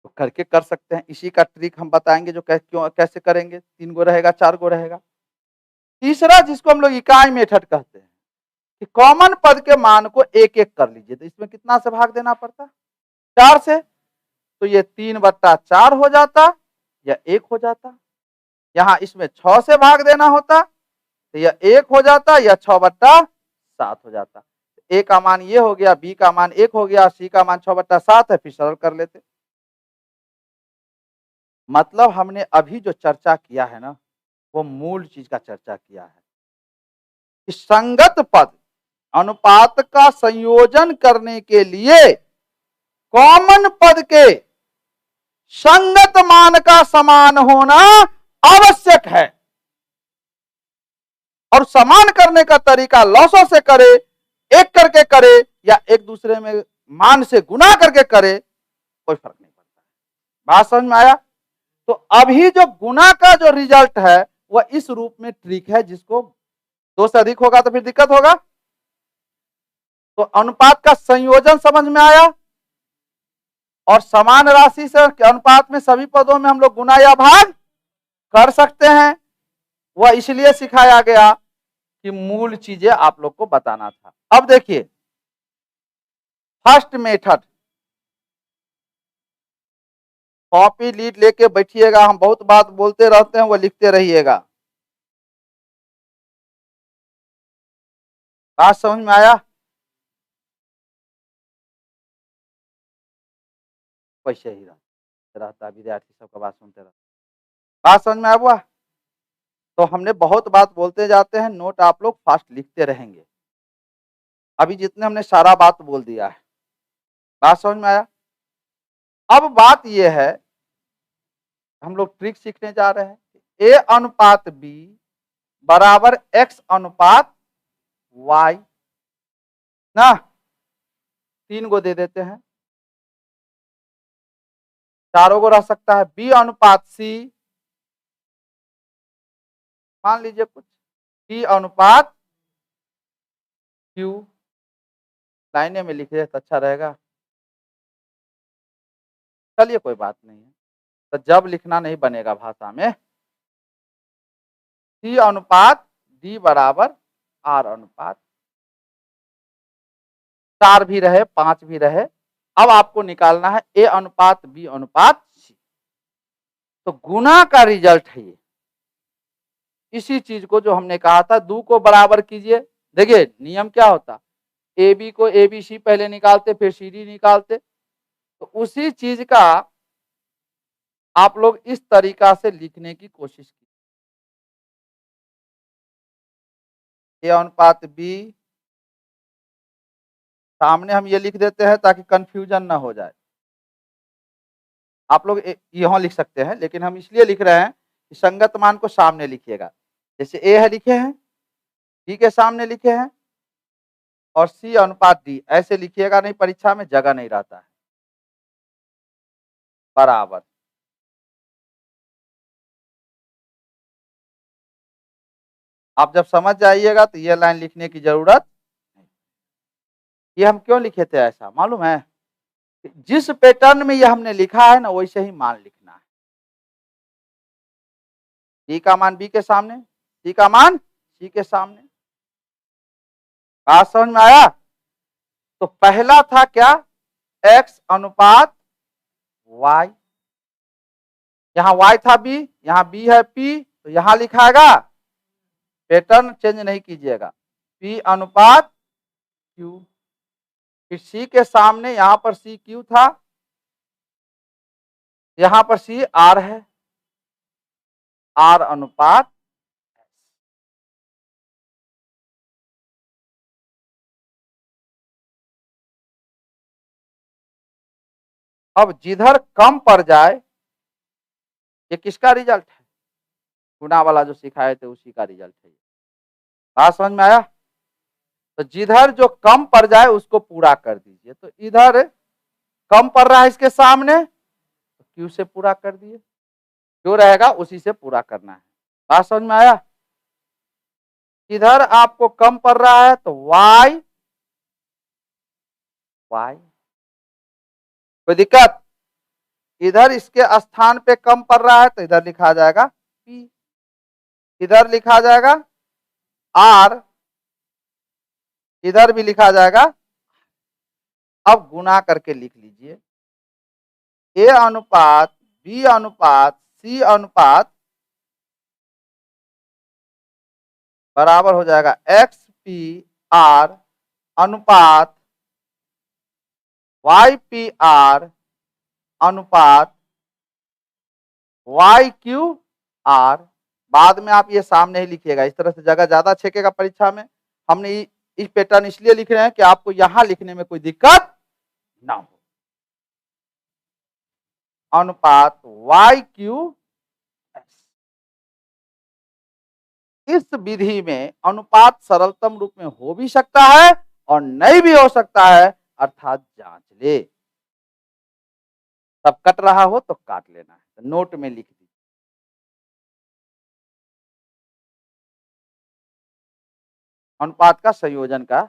तो करके कर सकते हैं। इसी का ट्रिक हम बताएंगे, जो कैसे करेंगे। 3 गो रहेगा, 4 गो रहेगा। तीसरा, जिसको हम लोग इकाई मेथड कहते हैं, कि कॉमन पद के मान को एक एक कर लीजिए। तो इसमें कितना से भाग देना पड़ता? 4 से। तो ये 3/4 हो जाता या 1 हो जाता। यहाँ इसमें 6 से भाग देना होता तो यह 1 हो जाता या 6/7 हो जाता। ए का मान ये हो गया, बी का मान 1 हो गया, सी का मान 6/7 है। फिर सरल कर लेते। मतलब हमने अभी जो चर्चा किया है ना, वो मूल चीज का चर्चा किया है कि संगत पद अनुपात का संयोजन करने के लिए कॉमन पद के संगत मान का समान होना आवश्यक है। और समान करने का तरीका लॉसों से करे, एक करके करे, या एक दूसरे में मान से गुना करके करे, कोई फर्क नहीं पड़ता। बात समझ में आया? तो अभी जो गुना का जो रिजल्ट है वह इस रूप में ट्रिक है, जिसको 2 से अधिक होगा तो फिर दिक्कत होगा। तो अनुपात का संयोजन समझ में आया, और समान राशि से अनुपात में सभी पदों में हम लोग गुना या भाग कर सकते हैं। वह इसलिए सिखाया गया कि मूल चीजें आप लोग को बताना था। अब देखिए फर्स्ट मेथड, कॉपी लीड लेके बैठिएगा, हम बहुत बात बोलते रहते हैं, वो लिखते रहिएगा। बात समझ में आया? वैसे ही रहता विद्यार्थी सबका बात सुनते रहता। बात समझ में आया हुआ? तो हमने बहुत बात बोलते जाते हैं, नोट आप लोग फास्ट लिखते रहेंगे। अभी जितने हमने सारा बात बोल दिया है। बात समझ में आया? अब बात यह है, हम लोग ट्रिक सीखने जा रहे हैं। ए अनुपात बी बराबर एक्स अनुपात वाई ना, 3 गो दे देते हैं, चारों को रह सकता है। बी अनुपात सी, मान लीजिए कुछ, सी अनुपात क्यू, लाइने में लिखिए तो अच्छा रहेगा। चलिए कोई बात नहीं है, तो जब लिखना नहीं बनेगा भाषा में, सी अनुपात डी बराबर आर अनुपात, 4 भी रहे 5 भी रहे। अब आपको निकालना है ए अनुपात बी अनुपात सी। तो गुना का रिजल्ट है ये, इसी चीज को जो हमने कहा था, 2 को बराबर कीजिए। देखिए नियम क्या होता, ए बी को ए बी सी पहले निकालते, फिर सी डी निकालते। तो उसी चीज का आप लोग इस तरीका से लिखने की कोशिश की। ए अनुपात बी, सामने हम ये लिख देते हैं ताकि कंफ्यूजन ना हो जाए। आप लोग यहाँ लिख सकते हैं, लेकिन हम इसलिए लिख रहे हैं कि संगत मान को सामने लिखिएगा। जैसे ए है लिखे हैं, बी के सामने लिखे हैं, और सी अनुपात डी ऐसे लिखिएगा, नहीं परीक्षा में जगह नहीं रहता है। बराबर, आप जब समझ जाइएगा तो ये लाइन लिखने की जरूरत नहीं। ये हम क्यों लिखे थे ऐसा मालूम है? जिस पैटर्न में ये हमने लिखा है ना, वैसे ही मान लिखना है। डी का मान बी के सामने, सी का मान सी के सामने। बात समझ में आया? तो पहला था क्या, एक्स अनुपात वाई, यहाँ y था b, यहाँ b है p, तो यहाँ लिखाएगा, पैटर्न चेंज नहीं कीजिएगा, p अनुपात q। फिर c के सामने यहाँ पर c q था, यहाँ पर c r है, r अनुपात। अब जिधर कम पड़ जाए, ये किसका रिजल्ट है? गुना वाला जो सिखाए थे उसी का रिजल्ट है। बात समझ में आया? तो जिधर जो कम पड़ जाए उसको पूरा कर दीजिए। तो इधर कम पड़ रहा है इसके सामने, तो क्यू से पूरा कर दिए, जो रहेगा उसी से पूरा करना है। बात समझ में आया? इधर आपको कम पड़ रहा है तो y, कोई दिक्कत? इधर इसके स्थान पे कम पड़ रहा है तो इधर लिखा जाएगा p, इधर लिखा जाएगा r, इधर भी लिखा जाएगा। अब गुना करके लिख लीजिए, a अनुपात b अनुपात c अनुपात बराबर हो जाएगा XPR अनुपात YPR अनुपात YQR। बाद में आप ये सामने ही लिखिएगा, इस तरह से जगह ज्यादा छेकेगा परीक्षा में। हमने इस पैटर्न इसलिए लिख रहे हैं कि आपको यहां लिखने में कोई दिक्कत ना हो। अनुपात YQS। इस विधि में अनुपात सरलतम रूप में हो भी सकता है और नहीं भी हो सकता है, अर्थात जांच ले। तब कट रहा हो तो काट लेना है, तो नोट में लिख दीजिए। अनुपात का संयोजन का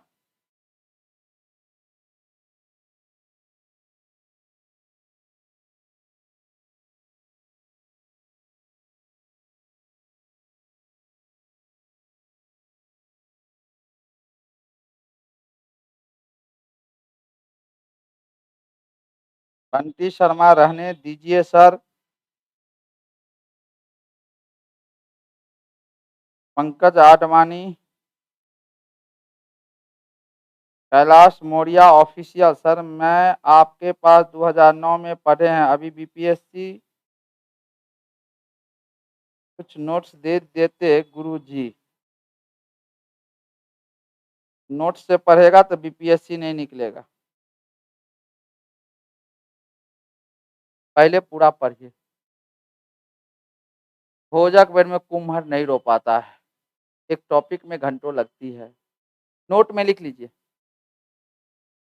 बंटी शर्मा रहने दीजिए sir. Pankaj Advani, Kailash Maurya official, sir मैं आपके पास 2009 में पढ़े हैं, अभी बीपीएससी कुछ नोट्स दे देते गुरुजी। नोट्स से पढ़ेगा तो बीपीएससी नहीं निकलेगा, पहले पूरा पढ़िए। भोजक बेर में कुम्हर नहीं रो पाता है, एक टॉपिक में घंटों लगती है। नोट में लिख लीजिए,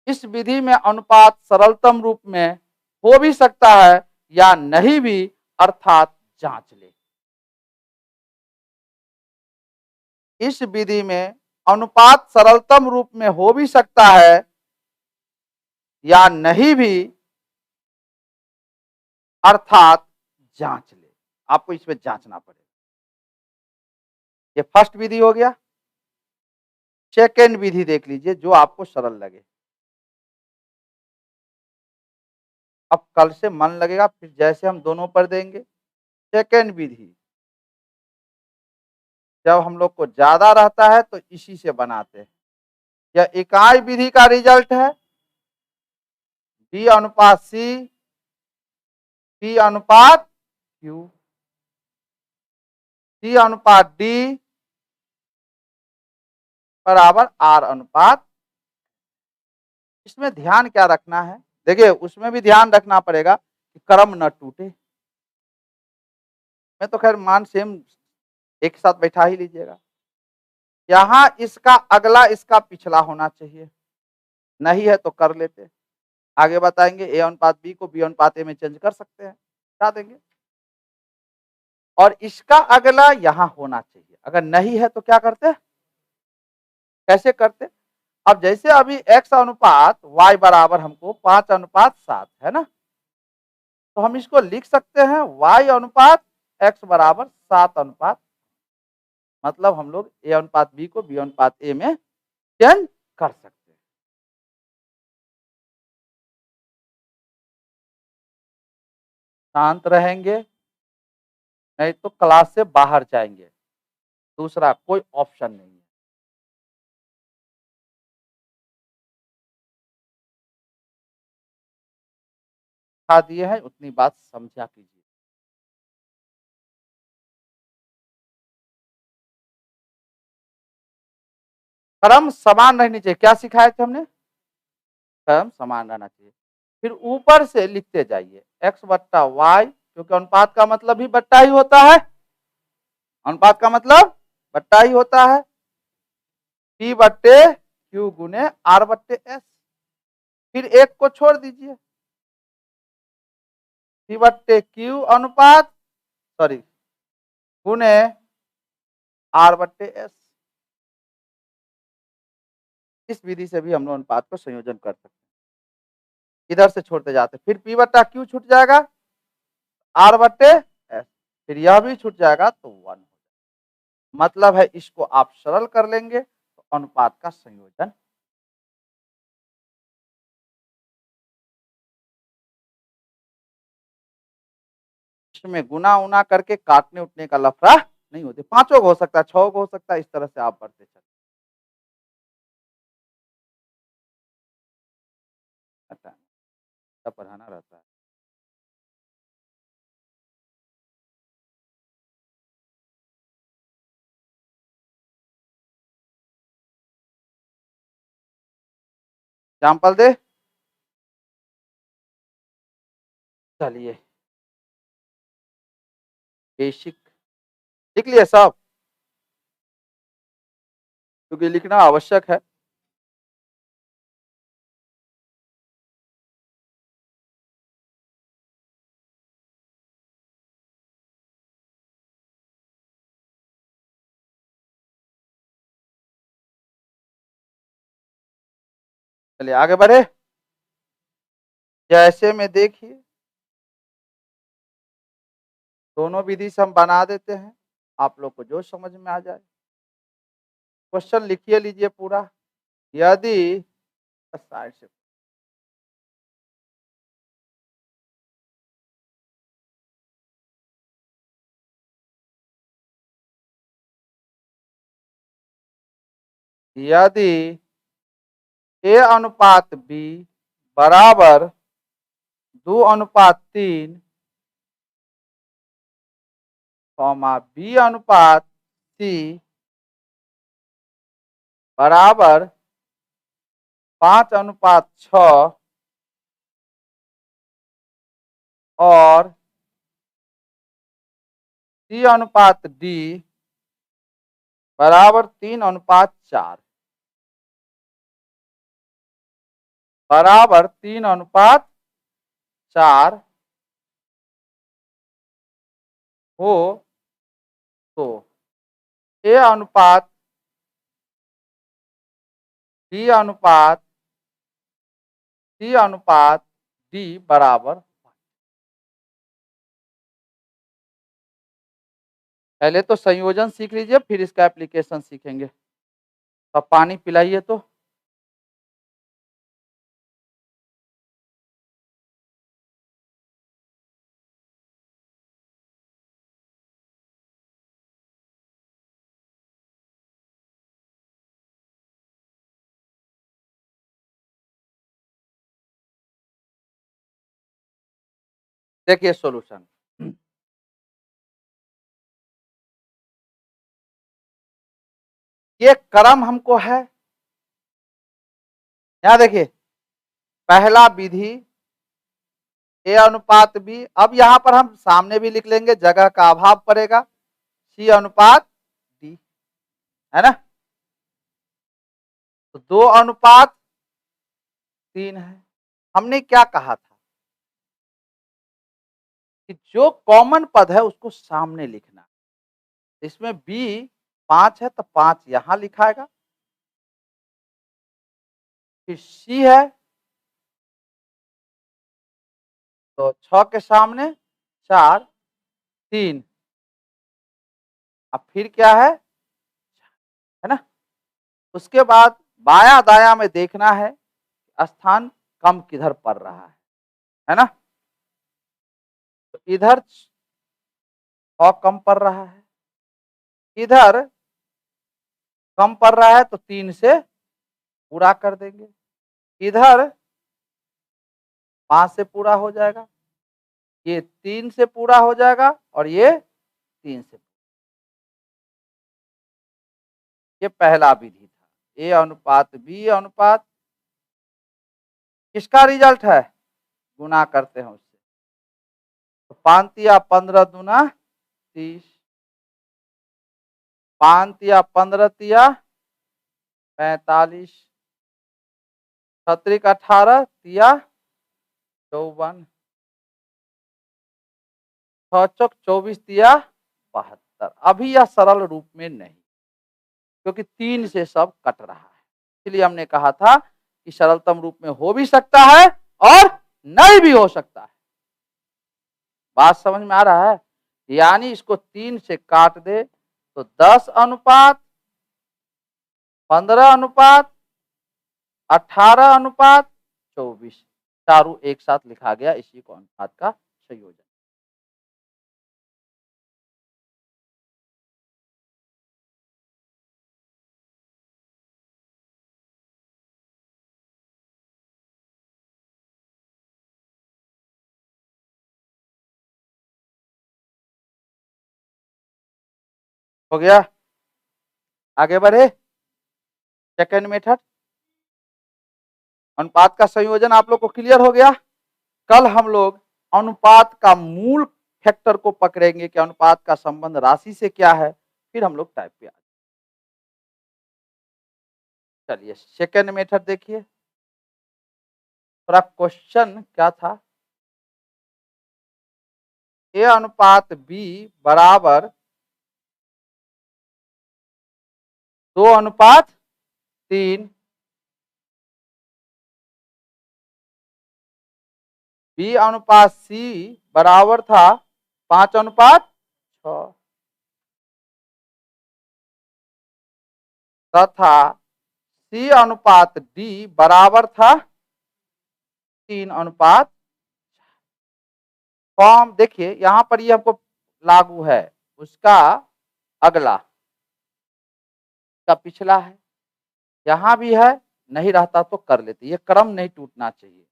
इस विधि में अनुपात सरलतम रूप में हो भी सकता है या नहीं भी, अर्थात जांच ले। इस विधि में अनुपात सरलतम रूप में हो भी सकता है या नहीं भी, अर्थात जांच ले। आपको इसमें जांचना पड़ेगा। ये फर्स्ट विधि हो गया। सेकेंड विधि देख लीजिए, जो आपको सरल लगे। अब कल से मन लगेगा, फिर जैसे हम दोनों पर देंगे। सेकेंड विधि जब हम लोग को ज्यादा रहता है तो इसी से बनाते हैं। यह इकाई विधि का रिजल्ट है, बी अनुपात सी, पी अनुपात क्यू, सी अनुपात डी बराबर आर अनुपात। इसमें ध्यान क्या रखना है, देखिए उसमें भी ध्यान रखना पड़ेगा कि क्रम न टूटे। मैं तो खैर मान सेम एक साथ बैठा ही लीजिएगा। यहां इसका अगला इसका पिछला होना चाहिए, नहीं है तो कर लेते। आगे बताएंगे ए अनुपात बी को बी अनुपात ए में चेंज कर सकते हैं, बता देंगे। और इसका अगला यहां होना चाहिए, अगर नहीं है तो क्या करते, कैसे करते। अब जैसे अभी x अनुपात y बराबर हमको 5 अनुपात 7 है ना, तो हम इसको लिख सकते हैं y अनुपात x बराबर 7 अनुपात, मतलब हम लोग a अनुपात b को b अनुपात a में चेंज कर सकते हैं। शांत रहेंगे, नहीं तो क्लास से बाहर जाएंगे। दूसरा कोई ऑप्शन नहीं है। सिखा दिए हैं, उतनी बात समझा कीजिए। क्रम समान रहनी चाहिए। क्या सिखाए थे हमने? क्रम समान रहना चाहिए। फिर ऊपर से लिखते जाइए x बट्टा वाई, क्योंकि अनुपात का मतलब ही बट्टा ही होता है। अनुपात का मतलब बट्टा ही होता है। p बट्टे q गुने r बट्टे s। फिर एक को छोड़ दीजिए। p बट्टे q अनुपात सॉरी गुने r बट्टे s। इस विधि से भी हम लोग अनुपात को संयोजन कर सकते हैं। इधर से छोड़ते जाते, फिर p बट्टा q छूट जाएगा, r बट्टे s, फिर यह भी छूट जाएगा तो 1। मतलब है इसको आप सरल कर लेंगे तो अनुपात का संयोजन। इसमें गुना उना करके काटने उठने का लफड़ा नहीं होते। 5 हो सकता है, 6 हो सकता है, इस तरह से आप बढ़ते चले। पढ़ाना रहता है। एग्जाम्पल दे। चलिए बेसिक लिख लिए सब, क्योंकि लिखना आवश्यक है। चलिए आगे बढ़े। जैसे में देखिए दोनों विधि से हम बना देते हैं, आप लोग को जो समझ में आ जाए। क्वेश्चन लिखिए लीजिए पूरा। यदि साइड से यदि a अनुपात b बराबर 2:3 b अनुपात c बराबर 5:6 और c अनुपात d बराबर 3:4 बराबर 3:4 हो तो a अनुपात b अनुपात c अनुपात d बराबर। पहले तो संयोजन सीख लीजिए, फिर इसका एप्लीकेशन सीखेंगे। अब पानी पिलाइए तो। देखिए सॉल्यूशन। ये क्रम हमको है। यहां देखिए पहला विधि ए अनुपात बी। अब यहां पर हम सामने भी लिख लेंगे, जगह का अभाव पड़ेगा। सी अनुपात डी, है ना। तो 2:3 है। हमने क्या कहा था कि जो कॉमन पद है उसको सामने लिखना। इसमें बी 5 है तो 5 यहां लिखाएगा। फिर सी है तो 6 के सामने 4 3। अब फिर क्या है ना। उसके बाद बाया दाया में देखना है स्थान कम किधर पड़ रहा है ना। तो इधर 6 कम पड़ रहा है, इधर कम पड़ रहा है तो 3 से पूरा कर देंगे, इधर 5 से पूरा हो जाएगा, ये 3 से पूरा हो जाएगा और ये 3 से। ये पहला विधि था, ए अनुपात बी अनुपात किसका रिजल्ट है, गुना करते हैं उससे, तो 5 तिया 15 दूना 30, 5 तिया 15 तिया 45, 7 18 तिया 54, 6 चौक 24 तिया 72। अभी यह सरल रूप में नहीं, क्योंकि 3 से सब कट रहा है, इसलिए हमने कहा था कि सरलतम रूप में हो भी सकता है और नहीं भी हो सकता है। बात समझ में आ रहा है, यानी इसको 3 से काट दे तो 10 अनुपात 15 अनुपात 18 अनुपात 24, चारों एक साथ लिखा गया, इसी को अनुपात का संयोजन। हो गया, आगे बढ़े। सेकेंड मेथड, अनुपात का संयोजन आप लोग को क्लियर हो गया। कल हम लोग अनुपात का मूल फैक्टर को पकड़ेंगे कि अनुपात का संबंध राशि से क्या है, फिर हम लोग टाइप पे आ। चलिए सेकेंड मेथड देखिए, थोड़ा क्वेश्चन क्या था, ए अनुपात बी बराबर 2 अनुपात 3, बी अनुपात सी बराबर था 5 अनुपात 6, तथा सी अनुपात डी बराबर था 3 अनुपात। फॉर्म देखिए यहां पर ये हमको लागू है, उसका अगला का पिछला है, यहां भी है, नहीं रहता तो कर लेते, ये क्रम नहीं टूटना चाहिए।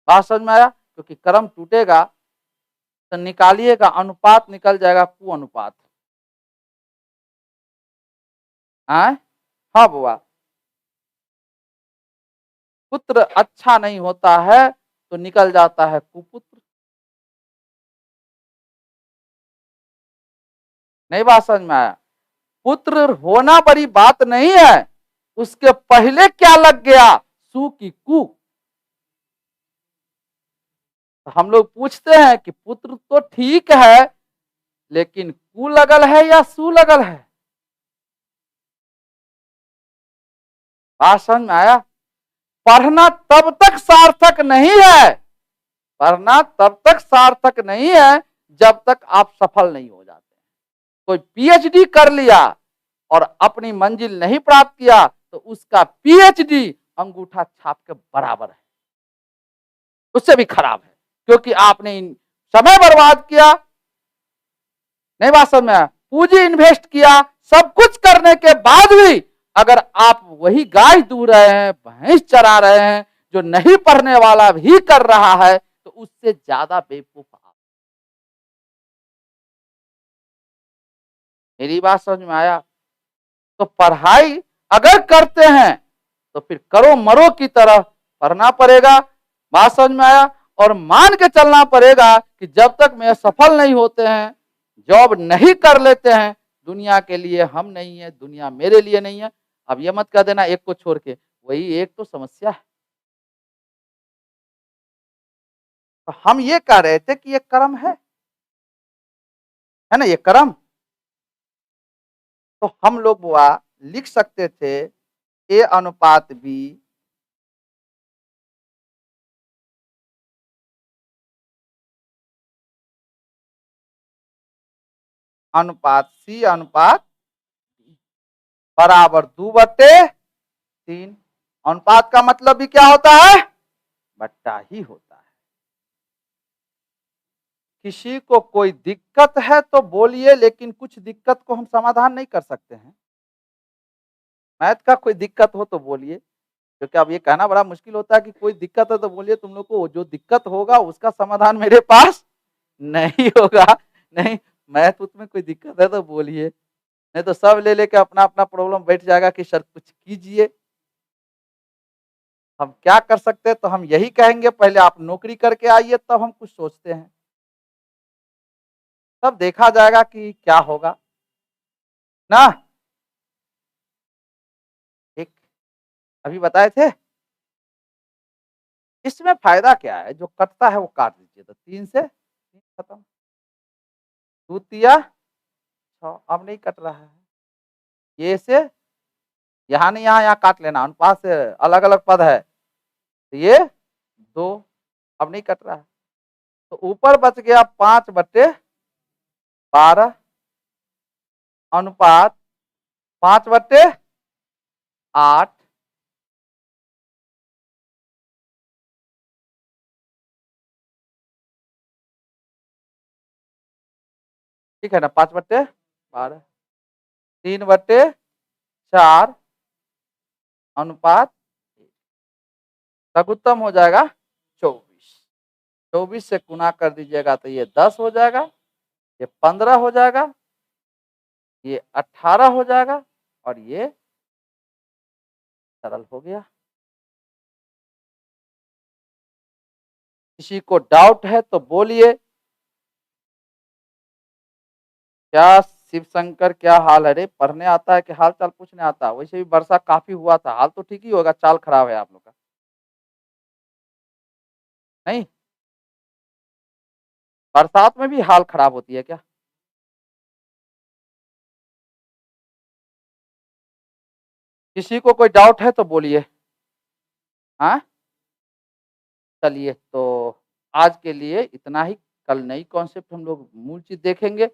बात समझ में आया, क्योंकि क्रम टूटेगा तो निकालिएगा अनुपात निकल जाएगा कु अनुपात। हाँ बुआ, पुत्र अच्छा नहीं होता है तो निकल जाता है कुपुत्र। नहीं बात समझ में आया, पुत्र होना बड़ी बात नहीं है, उसके पहले क्या लग गया, सु की कु। हम लोग पूछते हैं कि पुत्र तो ठीक है लेकिन कु लगल है या सु लगल है। बात समझ में आया, पढ़ना तब तक सार्थक नहीं है, पढ़ना तब तक सार्थक नहीं है जब तक आप सफल नहीं हो जाते। कोई पीएचडी कर लिया और अपनी मंजिल नहीं प्राप्त किया तो उसका पीएचडी अंगूठा छाप के बराबर है, उससे भी खराब है, क्योंकि आपने समय बर्बाद किया। नहीं बात समझ में, पूंजी इन्वेस्ट किया, सब कुछ करने के बाद भी अगर आप वही गाय दूह रहे हैं, भैंस चरा रहे हैं, जो नहीं पढ़ने वाला भी कर रहा है, तो उससे ज्यादा बेवकूफ आप। मेरी बात समझ में आया, तो पढ़ाई अगर करते हैं तो फिर करो मरो की तरह पढ़ना पड़ेगा। बात समझ में आया, और मान के चलना पड़ेगा कि जब तक मैं सफल नहीं होते हैं, जॉब नहीं कर लेते हैं, दुनिया के लिए हम नहीं है, दुनिया मेरे लिए नहीं है। अब ये मत कह देना एक को छोड़ के, वही एक तो समस्या है। तो हम ये कह रहे थे कि ये कर्म है ना, ये कर्म। तो हम लोग बुआ लिख सकते थे ए अनुपात बी अनुपात सी अनुपात बराबर 2/3। अनुपात का मतलब भी क्या होता है, बट्टा ही होता है। किसी को कोई दिक्कत है तो बोलिए, लेकिन कुछ दिक्कत को हम समाधान नहीं कर सकते हैं। मैथ का कोई दिक्कत हो तो बोलिए, क्योंकि अब ये कहना बड़ा मुश्किल होता है कि कोई दिक्कत है तो बोलिए, तुम लोग को जो दिक्कत होगा उसका समाधान मेरे पास नहीं होगा। नहीं, मैथ में कोई दिक्कत है तो बोलिए, नहीं तो सब ले लेके अपना अपना प्रॉब्लम बैठ जाएगा कि सर कुछ कीजिए। हम क्या कर सकते हैं, तो हम यही कहेंगे पहले आप नौकरी करके आइए, तब हम कुछ सोचते हैं, तब देखा जाएगा कि क्या होगा ना। एक अभी बताए थे, इसमें फायदा क्या है, जो कटता है वो काट दीजिए, तो 3 से 3 खत्म, 2 तिया 6, अब नहीं कट रहा है। ये से यहाँ नहीं, यहाँ यहाँ काट लेना, अनुपात से अलग अलग पद है, तो ये 2, अब नहीं कट रहा है, तो ऊपर बच गया 5/12 अनुपात 5/8। ठीक है ना, 5/12, 3/4 अनुपात, लघुत्तम हो जाएगा 24। 24 से गुना कर दीजिएगा तो ये 10 हो जाएगा, ये 15 हो जाएगा, ये 18 हो जाएगा, और ये सरल हो गया। किसी को डाउट है तो बोलिए। क्या शिव शंकर, क्या हाल है रे? पढ़ने आता है कि हाल चाल पूछने आता है? वैसे भी वर्षा काफी हुआ था, हाल तो ठीक ही होगा, चाल खराब है आप लोग का, नहीं? बरसात में भी हाल खराब होती है क्या? किसी को कोई डाउट है तो बोलिए। हाँ, चलिए तो आज के लिए इतना ही। कल नई कॉन्सेप्ट हम लोग मूल चीज देखेंगे।